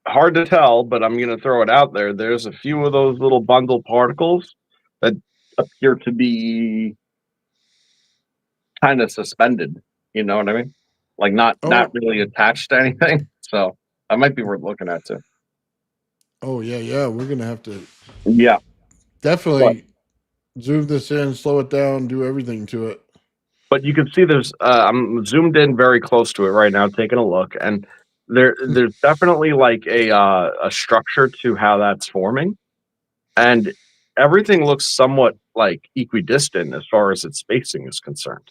hard to tell, but I'm going to throw it out there. There's a few of those little bundle particles that appear to be kind of suspended. You know what I mean? Like not really attached to anything. So that might be worth looking at too. Oh yeah. We're gonna have to. Yeah, definitely zoom this in, slow it down, do everything to it. but you can see there's. I'm zoomed in very close to it right now, taking a look, and there's definitely like a structure to how that's forming, and everything looks somewhat like equidistant as far as its spacing is concerned.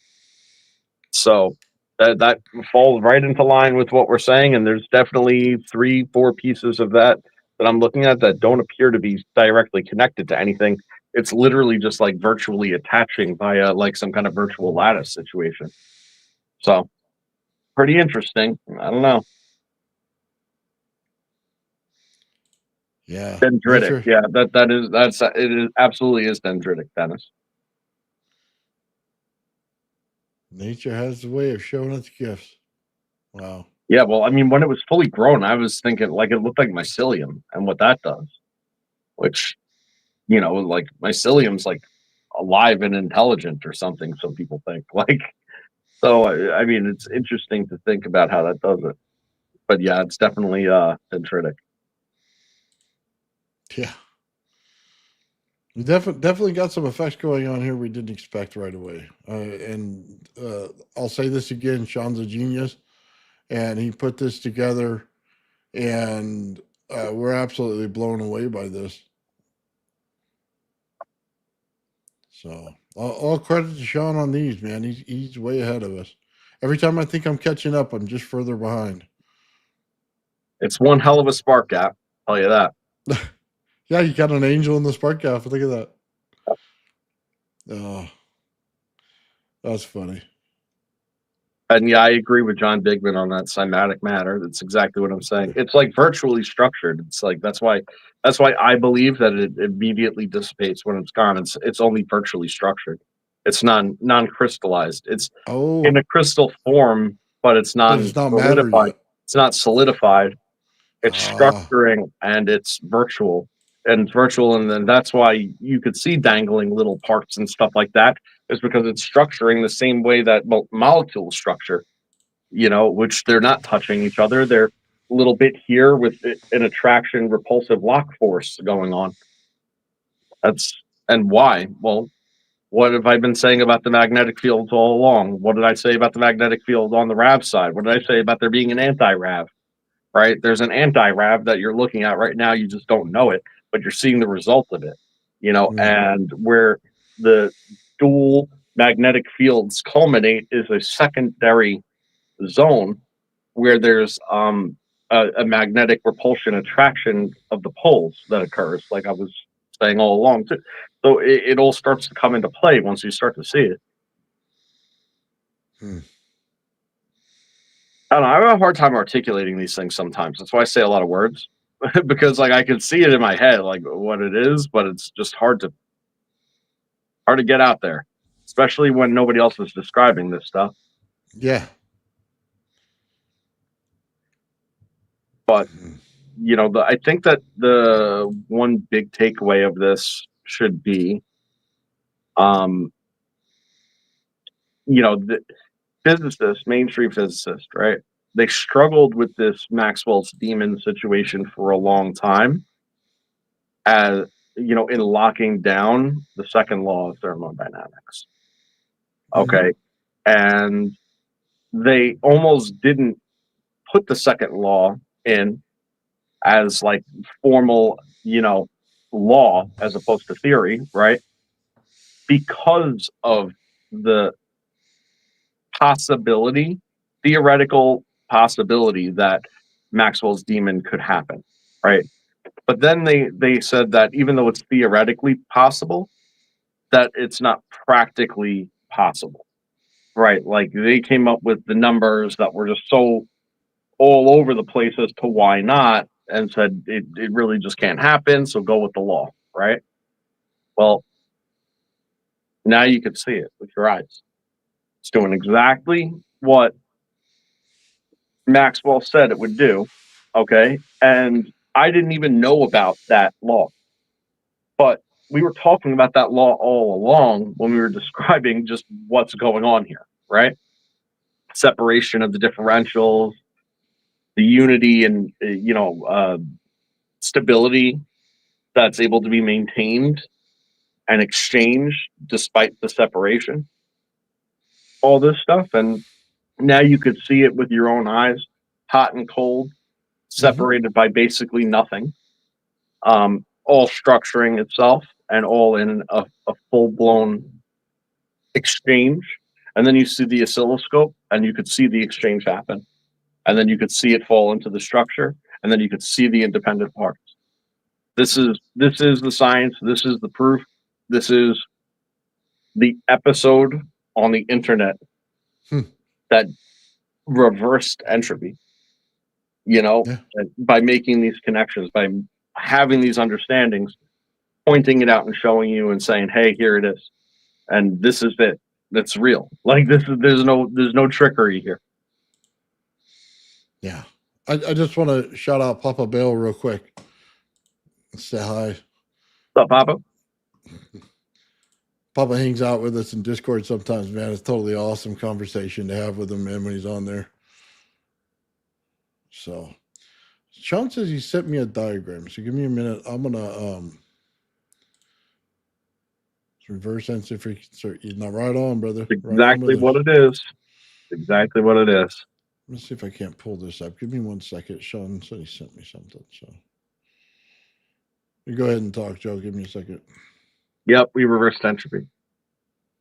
So that falls right into line with what we're saying, and there's definitely 3-4 pieces of that I'm looking at that don't appear to be directly connected to anything. It's literally just like virtually attaching via like some kind of virtual lattice situation. So pretty interesting. I don't know. Yeah. Dendritic. Yeah, it is absolutely is dendritic, Dennis. Nature has the way of showing its gifts. Wow. Yeah, well, I mean, when it was fully grown, I was thinking like it looked like mycelium and what that does, which, like mycelium's like alive and intelligent or something. Some people think like, so I mean, it's interesting to think about how that does it. But yeah, it's definitely dendritic. Yeah. We definitely got some effects going on here we didn't expect right away. And I'll say this again, Sean's a genius, and he put this together, and we're absolutely blown away by this. So all credit to Sean on these, man. He's way ahead of us. Every time I think I'm catching up, I'm just further behind. It's one hell of a spark gap, I'll tell you that. Yeah, you got an angel in the spark gap. Look at that. Oh, that's funny. And yeah, I agree with John Digman on that cymatic matter. That's exactly what I'm saying. It's like virtually structured. It's like that's why I believe that it immediately dissipates when it's gone. It's only virtually structured. It's non-crystallized. It's in a crystal form, but it's not solidified. It's not solidified. It's structuring and it's virtual. And then that's why you could see dangling little parts and stuff like that, is because it's structuring the same way that molecules structure, which they're not touching each other. They're a little bit here with an attraction repulsive lock force going on. And why? Well, what have I been saying about the magnetic fields all along? What did I say about the magnetic field on the RAV side? What did I say about there being an anti-RAV? Right? There's an anti-RAV that you're looking at right now. You just don't know it, but you're seeing the result of it, and where the dual magnetic fields culminate is a secondary zone where there's a magnetic repulsion attraction of the poles that occurs, like I was saying all along too. So it all starts to come into play once you start to see it. I don't know. I have a hard time articulating these things sometimes. That's why I say a lot of words, because like I can see it in my head, like what it is, but it's just hard to hard to get out there, especially when nobody else is describing this stuff. Yeah. But I think that the one big takeaway of this should be, the physicists, mainstream physicists, right? They struggled with this Maxwell's demon situation for a long time, as in locking down the second law of thermodynamics. Okay, and they almost didn't put the second law in as like formal, law as opposed to theory, right? Because of the possibility, theoretical possibility that Maxwell's demon could happen, right? But then they said that even though it's theoretically possible, that it's not practically possible, right? Like they came up with the numbers that were just so all over the place as to why not, and said it really just can't happen, so go with the law, right? Well, now you can see it with your eyes. It's doing exactly what Maxwell said it would do, okay? And I didn't even know about that law. But we were talking about that law all along when we were describing just what's going on here, right? Separation of the differentials, the unity and stability that's able to be maintained and exchanged despite the separation. All this stuff, and now you could see it with your own eyes, hot and cold, separated by basically nothing, all structuring itself and all in a full-blown exchange. And then you see the oscilloscope and you could see the exchange happen, and then you could see it fall into the structure, and then you could see the independent parts. This is the science. This is the proof. This is the episode on the internet that reversed entropy, by making these connections, by having these understandings, pointing it out and showing you and saying, hey, here it is. And this is it. That's real. Like there's no trickery here. Yeah. I just want to shout out Papa Bale real quick. Say hi. What's up, Papa? Papa hangs out with us in Discord sometimes, man. It's totally awesome conversation to have with him, man, when he's on there. So Sean says he sent me a diagram. So give me a minute. I'm gonna reverse entropy. You're not right on, brother. Exactly what it is. Exactly what it is. Let me see if I can't pull this up. Give me 1 second. Sean said he sent me something. So you go ahead and talk, Joe. Give me a second. Yep, we reversed entropy.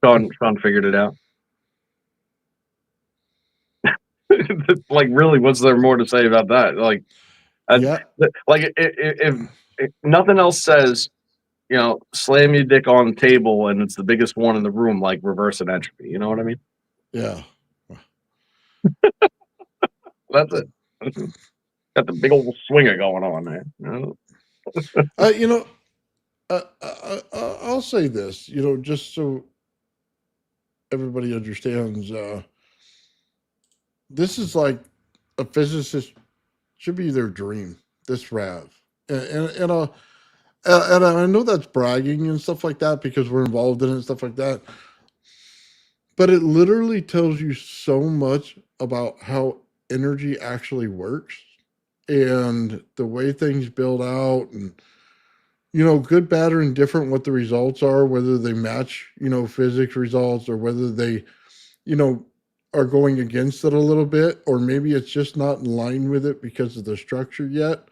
Sean figured it out. Like, really, what's there more to say about that? Like, like if nothing else says, slam your dick on the table and it's the biggest one in the room, like reverse an entropy. You know what I mean? Yeah. That's it. Got the big old swinger going on, man. I'll say this, just so everybody understands, this is like a physicist should be their dream, this RAV. And I know that's bragging and stuff like that because we're involved in it and stuff like that. But it literally tells you so much about how energy actually works and the way things build out and, good, bad, or indifferent what the results are, whether they match, physics results or whether they, are going against it a little bit, or maybe it's just not in line with it because of the structure yet.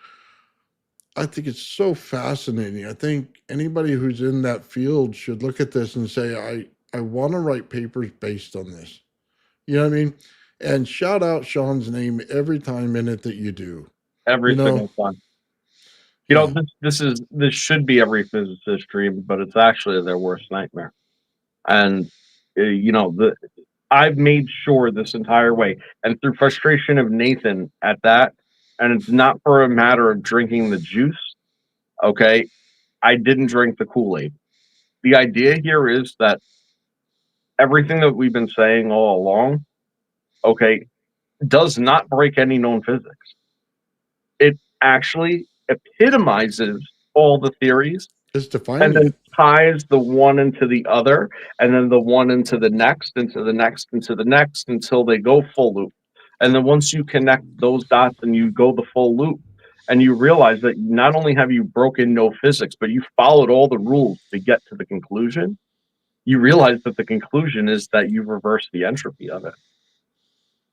I think it's so fascinating. I think anybody who's in that field should look at this and say, I want to write papers based on this. You know what I mean? And shout out Sean's name every time in it that you do. Every single time. This should be every physicist's dream, but it's actually their worst nightmare. And I've made sure this entire way, and through frustration of Nathan at that, and it's not for a matter of drinking the juice. Okay, I didn't drink the Kool-Aid. the idea here is that everything that we've been saying all along, okay, does not break any known physics. It actually epitomizes all the theories It's and defining then it. ties the one into the other, and then the one into the next, into the next, into the next, until they go full loop. And then once you connect those dots and you go the full loop, and you realize that not only have you broken no physics, but you followed all the rules to get to the conclusion, you realize that the conclusion is that you reverse the entropy of it.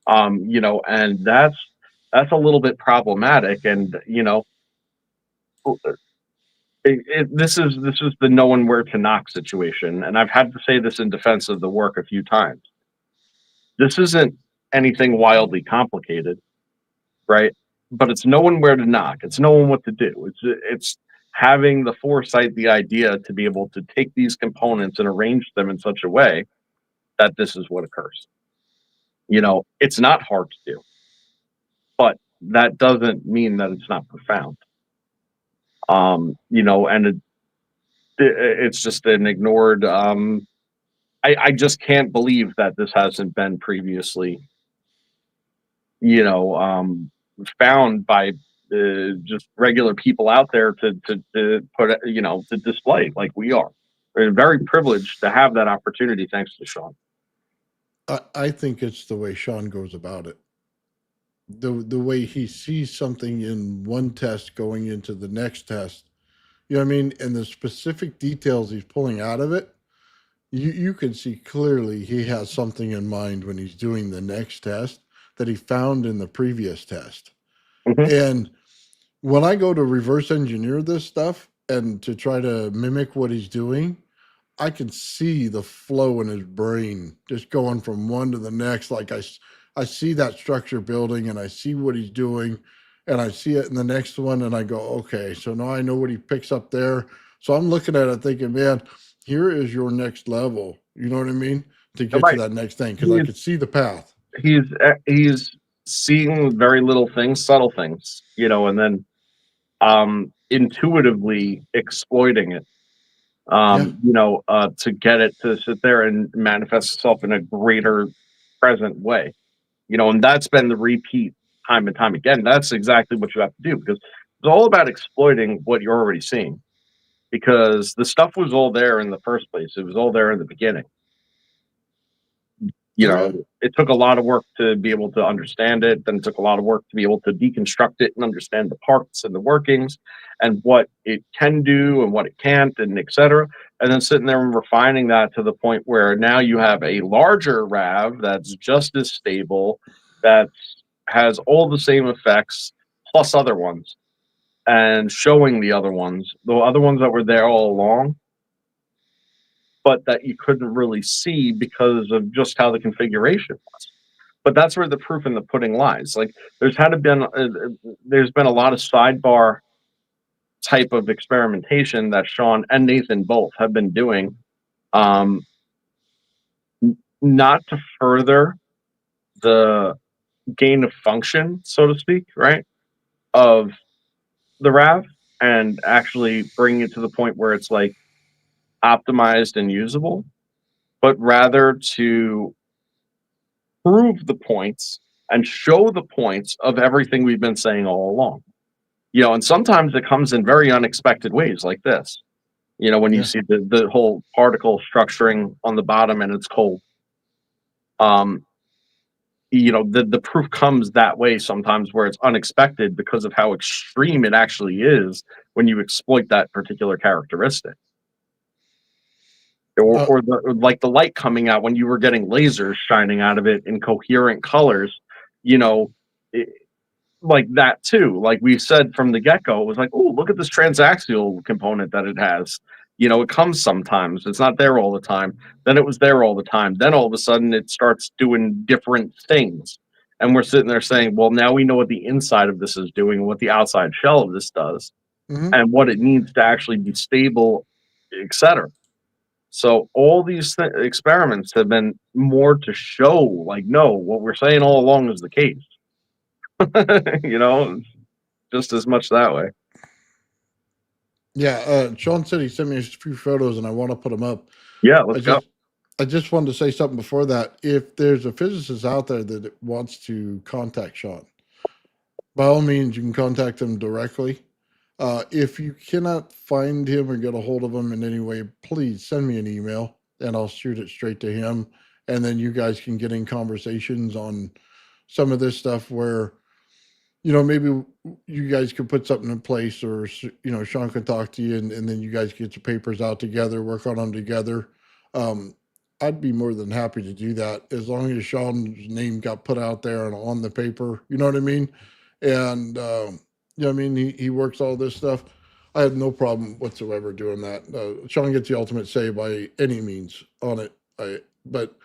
And that's a little bit problematic. And this is the no one where to knock situation. And I've had to say this in defense of the work a few times. This isn't anything wildly complicated, right? But it's knowing where to knock. It's knowing what to do. It's having the foresight, the idea to be able to take these components and arrange them in such a way that this is what occurs. It's not hard to do, but that doesn't mean that it's not profound. And it's just an ignored. I just can't believe that this hasn't been previously, you know, um, found by just regular people out there to put to display like we are. We're very privileged to have that opportunity, thanks to Sean. I think it's the way Sean goes about it. The way he sees something in one test going into the next test. You know what I mean? And the specific details he's pulling out of it, you can see clearly he has something in mind when he's doing the next test that he found in the previous test. Mhm. And when I go to reverse engineer this stuff and to try to mimic what he's doing, I can see the flow in his brain just going from one to the next. Like I see that structure building and I see what he's doing and I see it in the next one and I go, okay, so now I know what he picks up there. So I'm looking at it thinking, man, here is your next level. You know what I mean? To get to Right. that next thing because I could see the path. He's seeing very little things, subtle things, and then intuitively exploiting it, Yeah. to get it to sit there and manifest itself in a greater present way. And that's been the repeat time and time again. That's exactly what you have to do because it's all about exploiting what you're already seeing. Because the stuff was all there in the first place. It was all there in the beginning. Oh yeah. It took a lot of work to be able to understand it. Then it took a lot of work to be able to deconstruct it and understand the parts and the workings and what it can do and what it can't and etc. And then sitting there and refining that to the point where now you have a larger RAV that's just as stable, that has all the same effects plus other ones, and showing the other ones that were there all along, but that you couldn't really see because of just how the configuration was. But that's where the proof in the pudding lies. Like there's been a lot of sidebar type of experimentation that Sean and Nathan both have been doing, um, not to further the gain of function, so to speak, right, of the RAV, and actually bringing it to the point where it's like optimized and usable, but rather to prove the points and show the points of everything we've been saying all along. And sometimes it comes in very unexpected ways like this. When you Yeah. see the whole particle structuring on the bottom and it's cold. Um, the proof comes that way sometimes where it's unexpected because of how extreme it actually is when you exploit that particular characteristic. Uh, Or like the light coming out when you were getting lasers shining out of it in coherent colors, you know, it, like that too. Like we said from the get go, it was like, oh, look at this transaxial component that it has. It comes sometimes. It's not there all the time. Then it was there all the time. Then all of a sudden it starts doing different things. And we're sitting there saying, well, now we know what the inside of this is doing, what the outside shell of this does, mhm. and what it needs to actually be stable, etc. So all these experiments have been more to show, like, no, what we're saying all along is the case. you know, just as much that way. Yeah, Sean said he sent me a few photos, and I want to put them up. Yeah, I let's go. just, I just wanted to say something before that. If there's a physicist out there that wants to contact Sean, by all means, you can contact him directly. If you cannot find him or get a hold of him in any way, please send me an email, and I'll shoot it straight to him. And then you guys can get in conversations on some of this stuff where, maybe you guys could put something in place, or, Sean can talk to you, and then you guys get your papers out together, work on them together. Um, I'd be more than happy to do that as long as Sean's name got put out there and on the paper. You know what I mean? And, I mean, he works all this stuff. I have no problem whatsoever doing that. Sean gets the ultimate say by any means on it. But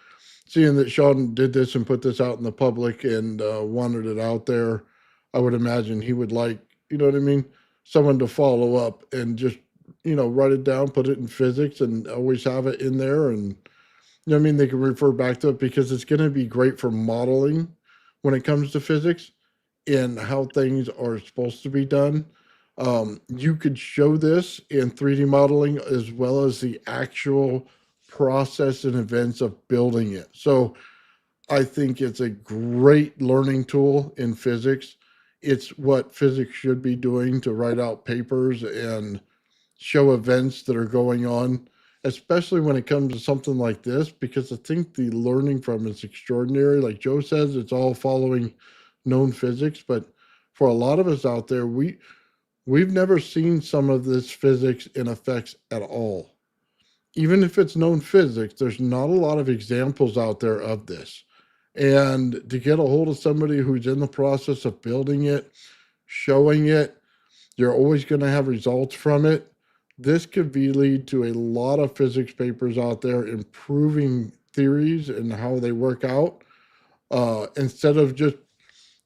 seeing that Sean did this and put this out in the public and wanted it out there, I would imagine he would like, you know what I mean, someone to follow up and just, write it down, put it in physics, and always have it in there. And, what I mean, they can refer back to it because it's going to be great for modeling when it comes to physics and how things are supposed to be done. You could show this in 3D modeling as well as the actual process and events of building it. So I think it's a great learning tool in physics. It's what physics should be doing to write out papers and show events that are going on, especially when it comes to something like this, because I think the learning from it's extraordinary. Like Joe says, it's all following known physics, but for a lot of us out there, we've never seen some of this physics in effects at all. Even if it's known physics, there's not a lot of examples out there of this. And to get a hold of somebody who's in the process of building it, showing it, you're always going to have results from it. This could be lead to a lot of physics papers out there improving theories and how they work out. Instead of just,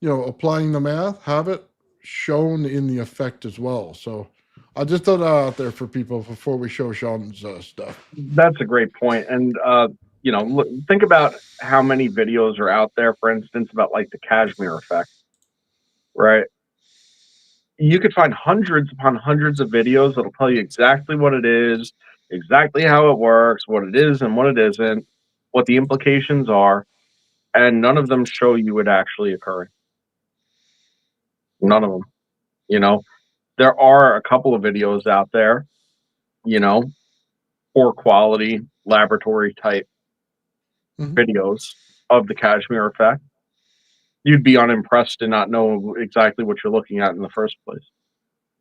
applying the math, have it shown in the effect as well. So I just throw that out there for people before we show Sean's stuff. That's a great point. And think about how many videos are out there, for instance, about like the cashmere effect, right? You could find hundreds upon hundreds of videos that'll tell you exactly what it is, exactly how it works, what it is and what it isn't, what the implications are, and none of them show you it actually occurring. None of them. You know, there are a couple of videos out there, you know, poor quality laboratory type Mhm. videos of the cashmere effect. You'd be unimpressed to not know exactly what you're looking at in the first place.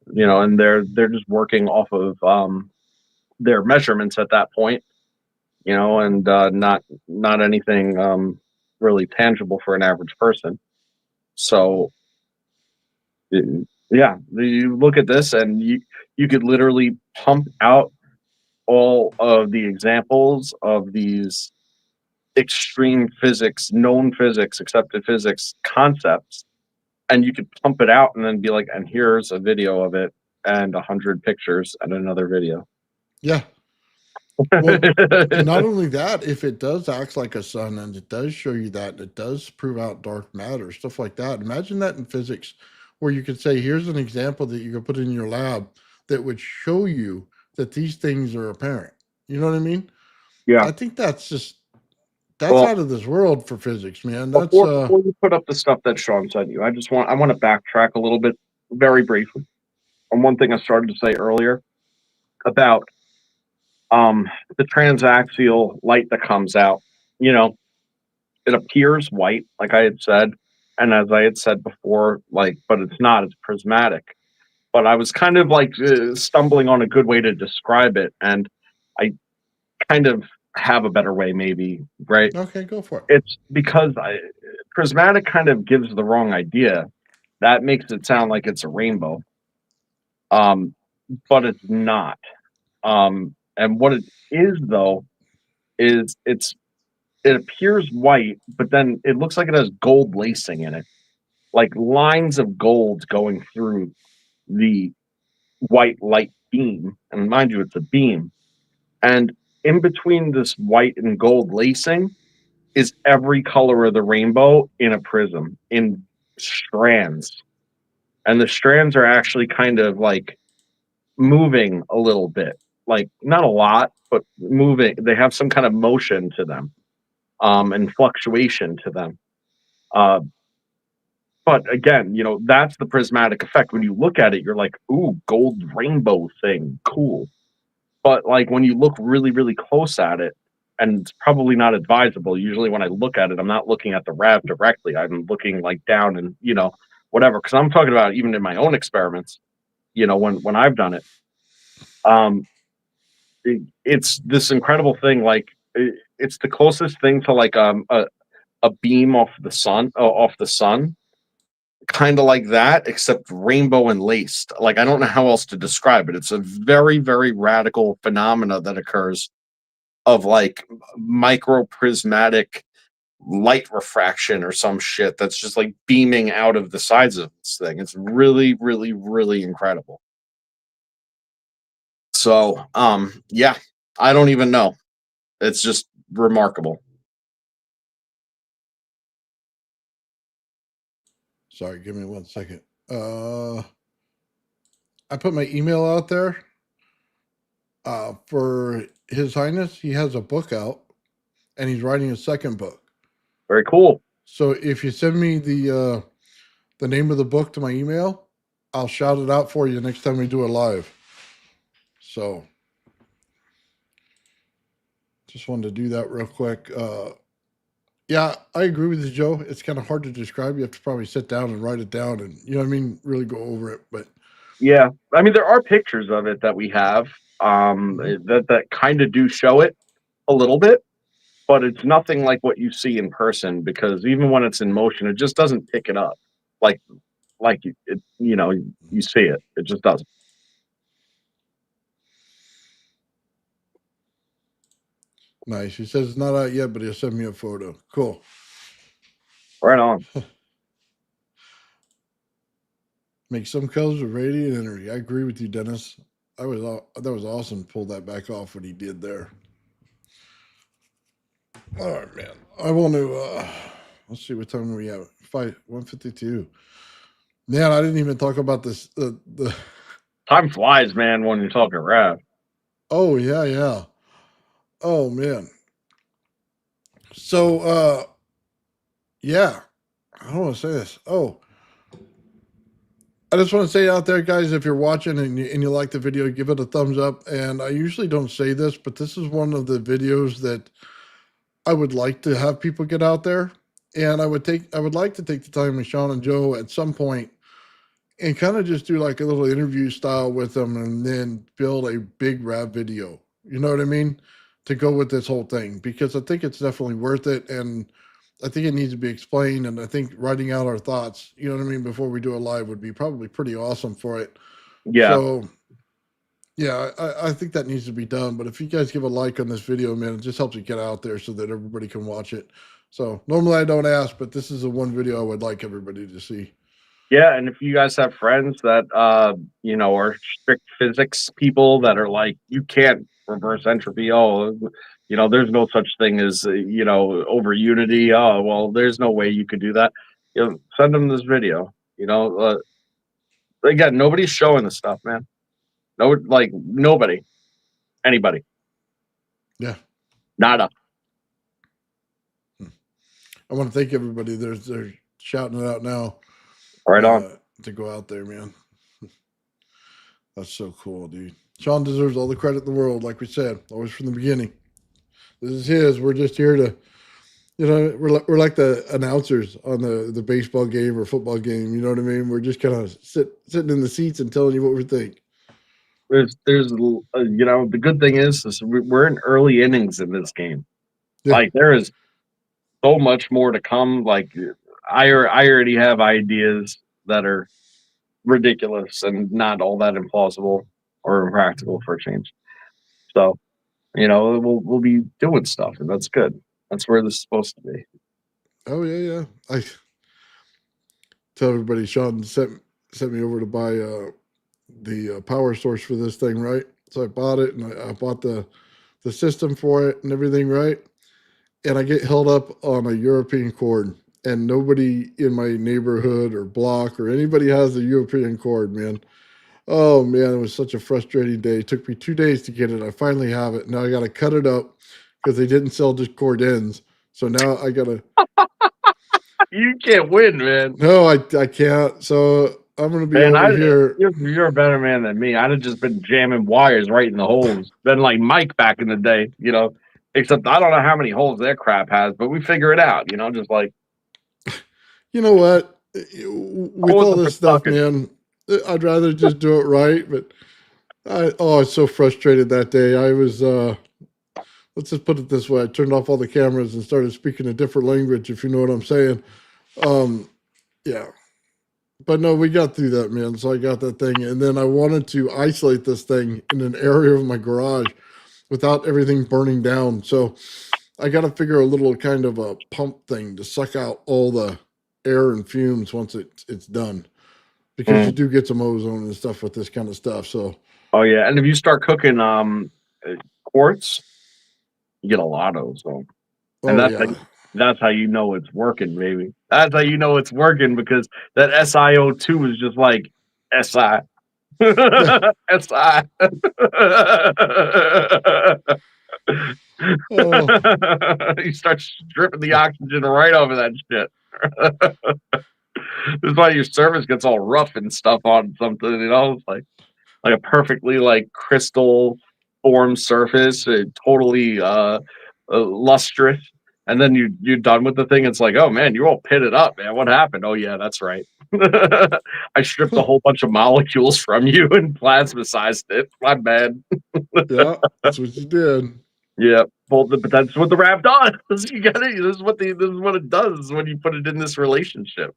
And they're just working off of their measurements at that point, and not anything really tangible for an average person. So yeah, you look at this and you could literally pump out all of the examples of these extreme physics, known physics, accepted physics concepts, and you could pump it out and then be like, and here's a video of it and 100 pictures and another video. Yeah. Well, and not only that, if it does act like a sun and it does show you that, and it does prove out dark matter, stuff like that. Imagine that in physics, where you could say, here's an example that you could put in your lab that would show you that these things are apparent. You know what I mean? Yeah. I think that's Well, out of this world for physics, man. That's before you put up the stuff that Sean sent you, I want to backtrack a little bit, very briefly, on one thing I started to say earlier about the transaxial light that comes out. You know, it appears white, like I had said, and as I had said before, but it's not. It's prismatic. But I was kind of like stumbling on a good way to describe it, and I kind of have a better way, maybe, right? okay. Go for it. It's because prismatic kind of gives the wrong idea. That makes it sound like it's a rainbow, but it's not. And what it is, though, is it appears white, but then it looks like it has gold lacing in it, like lines of gold going through the white light beam. And mind you, it's a beam. And in between this white and gold lacing is every color of the rainbow in a prism, in strands. And the strands are actually kind of like moving a little bit, like not a lot, but moving. They have some kind of motion to them, and fluctuation to them. Uh, but again, that's the prismatic effect. When you look at it, you're like, "Ooh, gold rainbow thing, cool." But like when you look really, really close at it, and it's probably not advisable. Usually, when I look at it, I'm not looking at the Rav directly. I'm looking like down and whatever. Because I'm talking about even in my own experiments. When I've done it, um, it's this incredible thing. Like it's the closest thing to like a beam off the sun, kind of like that, except rainbow and laced. Like I don't know how else to describe it. It's a very, very radical phenomena that occurs of like micro prismatic light refraction or some shit that's just like beaming out of the sides of this thing. It's really, really, really incredible. So, yeah, I don't even know. It's just remarkable. Sorry, give me 1 second. I put my email out there. For His Highness, he has a book out, and he's writing a second book. Very cool. So if you send me the name of the book to my email, I'll shout it out for you next time we do it live. So just wanted to do that real quick. Yeah, I agree with you, Joe. It's kind of hard to describe. You have to probably sit down and write it down and, you know what I mean, really go over it. But Yeah, I mean there are pictures of it that we have that kind of do show it a little bit, but it's nothing like what you see in person because even when it's in motion, it just doesn't pick it up like you see it. It just doesn't. nice. He says it's not out yet, but he'll send me a photo. Cool. Right on. Make some colors with radiant energy. I agree with you, Dennis. That was awesome. Pull that back off what he did there. All right, man. I want to. Let's see what time we have. 1:52. Man, I didn't even talk about this. The Time flies, man, when you're talking rap. Oh yeah. Oh man. So yeah. I don't want to say this. Oh, I just want to say out there, guys, if you're watching and you like the video, give it a thumbs up. And I usually don't say this, but this is one of the videos that I would like to have people get out there. And I would like to take the time with Sean and Joe at some point and kind of just do like a little interview style with them and then build a big rap video. You know what I mean? To go with this whole thing because I think it's definitely worth it. And I think it needs to be explained. And I think writing out our thoughts, you know what I mean, before we do a live would be probably pretty awesome for it. Yeah. So, yeah, I think that needs to be done. But if you guys give a like on this video, man, it just helps it get out there so that everybody can watch it. So normally I don't ask, but this is the one video I would like everybody to see. Yeah, and if you guys have friends that are strict physics people that are like, you can't reverse entropy. Oh, there's no such thing as over unity. Oh, well, there's no way you could do that. Send them this video. Again, nobody's showing this stuff, man. No, like nobody, anybody, Yeah. nada. I want to thank everybody. They're shouting it out now. Right on. To go out there, man. That's so cool, dude. Sean deserves all the credit in the world, like we said, always from the beginning. This is his. We're just here to, we're like the announcers on the baseball game or football game. You know what I mean? We're just kind of sitting in the seats and telling you what we think. There's the good thing is we're in early innings in this game. Yeah. Like there is so much more to come. Like I already have ideas that are ridiculous and not all that implausible or impractical for a change. So, we'll be doing stuff, and that's good. That's where this is supposed to be. Oh yeah. I tell everybody, Sean sent me over to buy the power source for this thing, right? So I bought it, and I bought the system for it and everything, right? And I get held up on a European cord, and nobody in my neighborhood or block or anybody has a European cord, man. Oh man, it was such a frustrating day. It took me 2 days to get it. I finally have it. Now I got to cut it up because they didn't sell just cord ends. So now I got to. You can't win, man. No, I can't. So I'm gonna be Man, over here. you're a better man than me. I'd have just been jamming wires right in the holes. Been like Mike back in the day, you know. Except I don't know how many holes their crap has, but we figure it out, you know, just like You know what? With holes all are for this stuff, suckers. man, I'd rather just do it right. But I was so frustrated that day. I was let's just put it this way. I turned off all the cameras and started speaking a different language, if you know what I'm saying. Um, yeah. But no, we got through that, man. So I got that thing. And then I wanted to isolate this thing in an area of my garage without everything burning down. So I got to figure a little kind of a pump thing to suck out all the air and fumes once it's done. Because you Mm. do get some ozone and stuff with this kind of stuff. So, Oh yeah, and if you start cooking quartz, you get a lot of ozone. And oh, yeah. that's how you know it's working, baby. That's how you know it's working because that SiO2 is just like Si. Si. Oh, You start stripping the oxygen right over that shit. That's why your surface gets all rough and stuff on something, you know? It's like a perfectly like crystal formed surface, totally lustrous. And then you're done with the thing. It's like, oh man, you're all pitted up, man. What happened? Oh yeah, that's right. I stripped a whole bunch of molecules from you and plasmacized it. My bad. yeah. That's what you did. Yeah, well, but that's what the rap does. You got it. This is what it does when you put it in this relationship.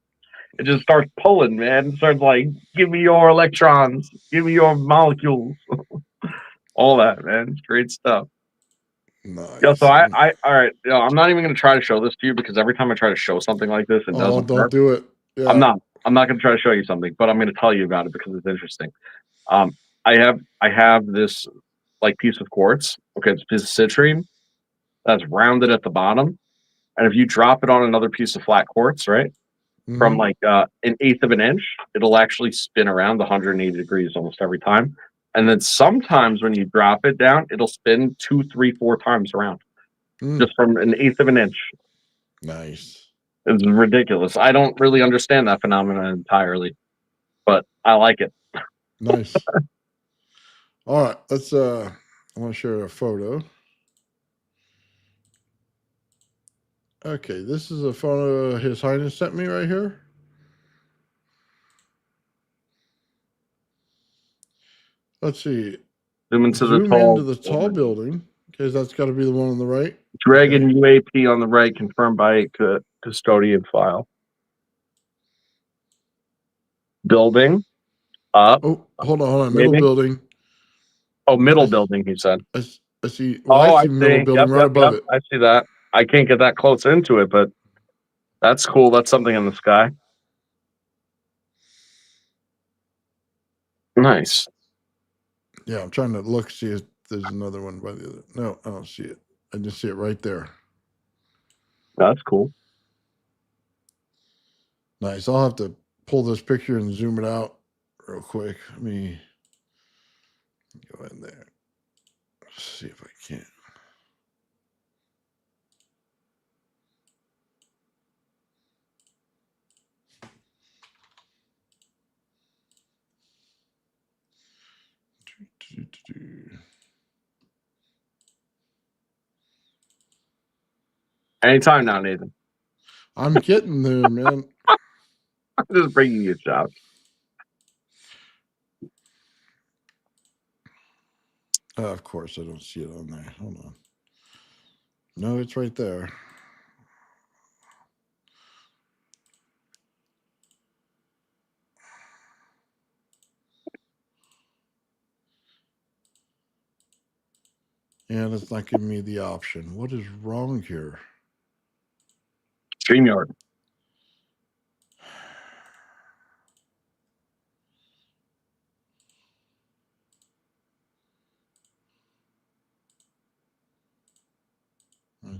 It just starts pulling, man. It starts like, give me your electrons, give me your molecules, all that, man. It's great stuff. Yeah, so Nice. all right. You know, I'm not even going to try to show this to you because every time I try to show something like this, it Oh, doesn't don't work. do it. I'm Yeah. not. I'm not going to try to show you something, but I'm going to tell you about it because it's interesting. Um, I have this like piece of quartz. Okay, it's a piece of citrine that's rounded at the bottom, and if you drop it on another piece of flat quartz, right, from Hmm. like an eighth of an inch, it'll actually spin around 180 degrees almost every time. And then sometimes when you drop it down, it'll spin 2, 3, 4 times around Mm, just from an eighth of an inch. nice. It's ridiculous. I don't really understand that phenomenon entirely, but I like it. Nice. All right. I want to share a photo. Okay. This is a photo His Highness sent me right here. Let's see. Zoom into the Zoom into tall the tall building. Okay. That's got to be the one on the right. Okay. Dragon UAP on the right, confirmed by custodian file. Building up, Oh, hold on. Hold on. Middle maybe. building. Oh, middle I, building, he said. I see. Well, I Oh, I see middle see. building Yep, right yep, above yep. it. I see that. I can't get that close into it, but that's cool. That's something in the sky. Nice. Yeah. I'm trying to look, see if there's another one by the other. No, I don't see it. I just see it right there. That's cool. Nice. I'll have to pull this picture and zoom it out real quick. Let me go in there. See if I can. Anytime now, Nathan. I'm getting there, man. I'm just bringing you shots. Of course, I don't see it on there. Hold on. No, it's right there. Yeah, that's not giving me the option. What is wrong here? StreamYard.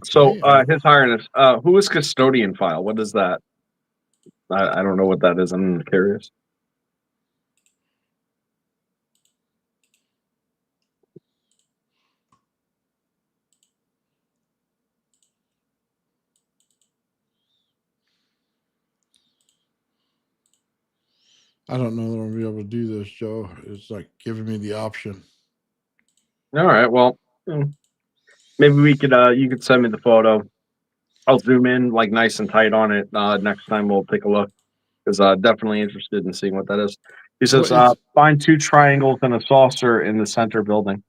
So, Okay. His Highness, who is custodian file? What is that? I don't know what that is. I'm curious. I don't know that I'm gonna be able to do this, Joe. It's like giving me the option. All right. Well, maybe we could. You could send me the photo. I'll zoom in like nice and tight on it. Next time we'll take a look because definitely interested in seeing what that is. He Well, says, it's find 2 triangles and a saucer in the center building.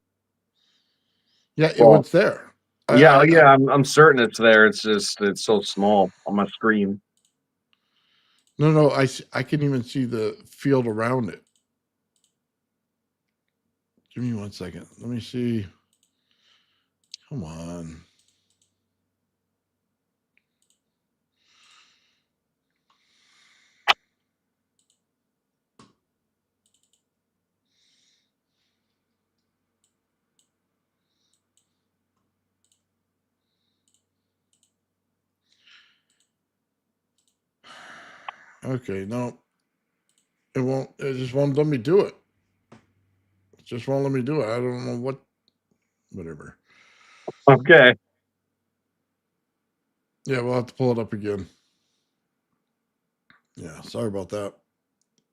yeah, Well, it's there. yeah, yeah. I'm certain it's there. It's just it's so small on my screen. No, I can even see the field around it. Give me 1 second. Let me see. Come on. Okay, no, it won't. It just won't let me do it. It just won't let me do it. I don't know what. Whatever. Okay. Yeah, we'll have to pull it up again. Yeah, sorry about that.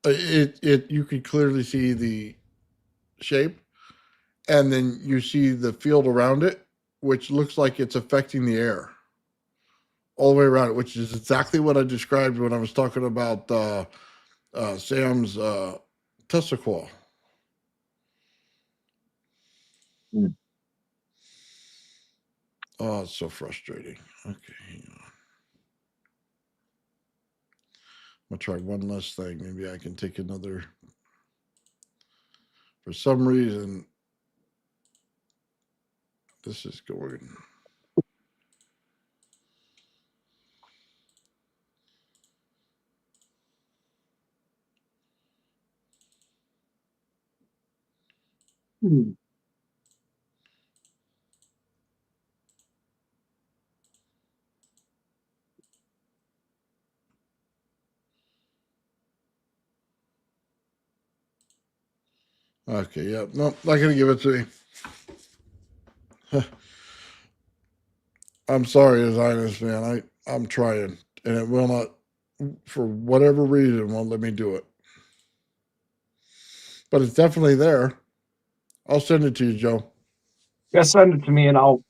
It you can clearly see the shape, and then you see the field around it, which looks like it's affecting the air all the way around it, which is exactly what I described when I was talking about Sam's Tesla coil. Hmm. Oh, it's so frustrating. Okay, hang on. I'm gonna try one last thing. Maybe I can take another. For some reason, this is going. Hmm. Okay, yeah, no, not gonna give it to me. I'm sorry, Zionist man. I'm trying, and it will not, for whatever reason, won't let me do it. But it's definitely there. I'll send it to you, Joe. Yeah, send it to me and I'll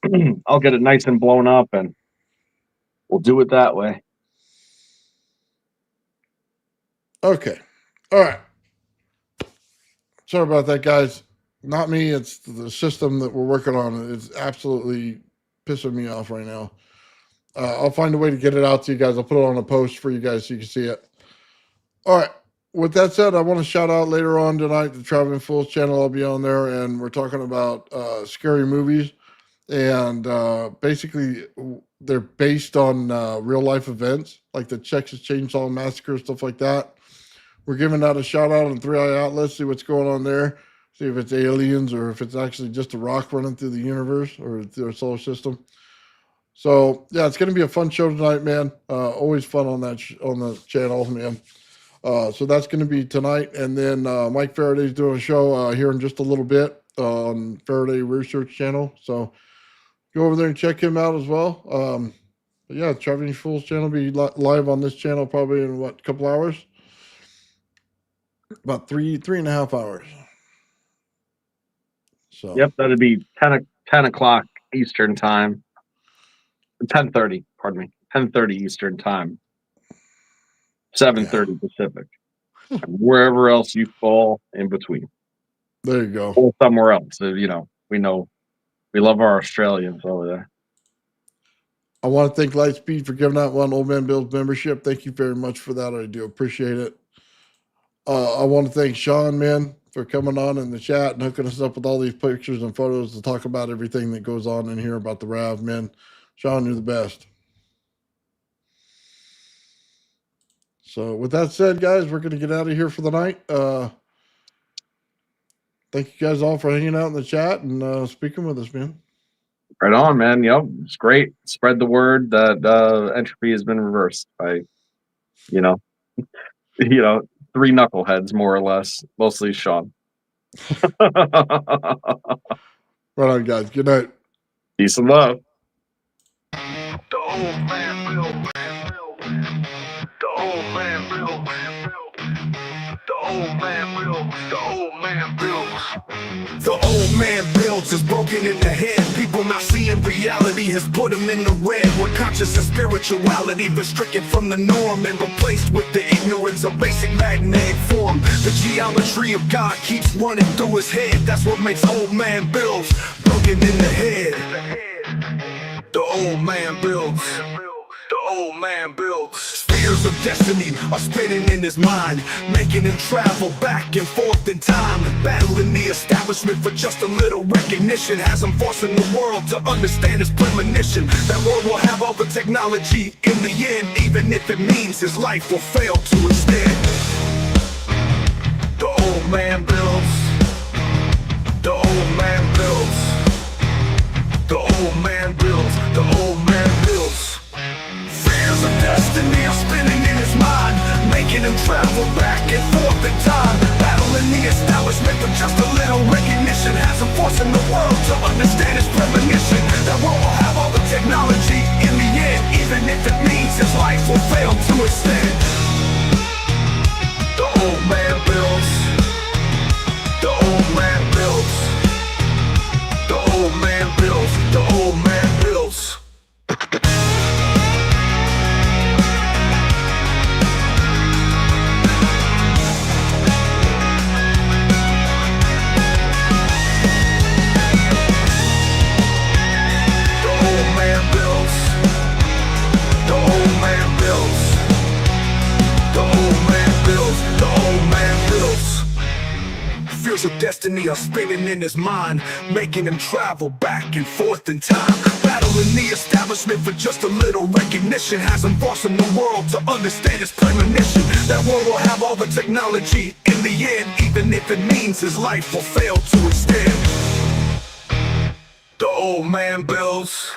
I'll get it nice and blown up and we'll do it that way. Okay. All right. Sorry about that, guys. Not me. It's the system that we're working on. It's absolutely pissing me off right now. I'll find a way to get it out to you guys. I'll put it on a post for you guys so you can see it. All right. With that said, I want to shout out later on tonight the Traveling Fools channel. I'll be on there, and we're talking about scary movies. And basically, they're based on real life events, like the Texas Chainsaw Massacre, stuff like that. We're giving out a shout out on 3i Outlets, see what's going on there, see if it's aliens or if it's actually just a rock running through the universe or through our solar system. So yeah, it's going to be a fun show tonight, man. Always fun on that on the channel, man. So that's going to be tonight, and then Mike Faraday's doing a show here in just a little bit on Faraday Research Channel. So go over there and check him out as well. But yeah, Traveling Fools channel will be live on this channel probably in what, couple hours? About 3.5 hours. So Yep, that'd be 10 o'clock Eastern time. 10:30, pardon me. 10:30 Eastern time. 7:30 Pacific. And wherever else you fall in between. there you go. Or somewhere else. You know we love our Australians over there. I want to thank Lightspeed for giving out one Old Man Bill's membership. Thank you very much for that. I do appreciate it. I want to thank Sean, man, for coming on in the chat and hooking us up with all these pictures and photos to talk about everything that goes on in here about the RAV, man. Sean, you're the best. So with that said, guys, we're going to get out of here for the night. Thank you guys all for hanging out in the chat and speaking with us, man. Right on, man. Yep, it's great. Spread the word that entropy has been reversed by, you know, 3 knuckleheads more or less, mostly Sean. Right on, guys. Good night. Peace and love. The old man Bill. The old man Bill. The old man builds, the old man builds. The old man builds is broken in the head. People not seeing reality has put them in the red. Where conscious and spirituality been stricken from the norm and replaced with the ignorance of basic magnetic form. The geometry of God keeps running through his head. That's what makes old man builds broken in the head. The old man builds. The old man builds. Spheres of destiny are spinning in his mind, making him travel back and forth in time, battling the establishment for just a little recognition. Has him forcing the world to understand his premonition. That world will have all the technology in the end, even if it means his life will fail to instead. The old man builds. The old man builds. The old man builds. The old man builds. Fears of destiny are spinning in his mind, making him travel back and forth in time, battling the establishment for just a little recognition. Has him forcing the world to understand his premonition. That world will have all the technology in the end, even if it means his life will fail to extend. The old man builds. The old man builds. The old man builds. The old man builds. Fears of destiny are spinning in his mind, making him travel back and forth in time, battling the establishment for just a little recognition. Has him forcing the world to understand his premonition. That world will have all the technology in the end, even if it means his life will fail to extend. The old man builds.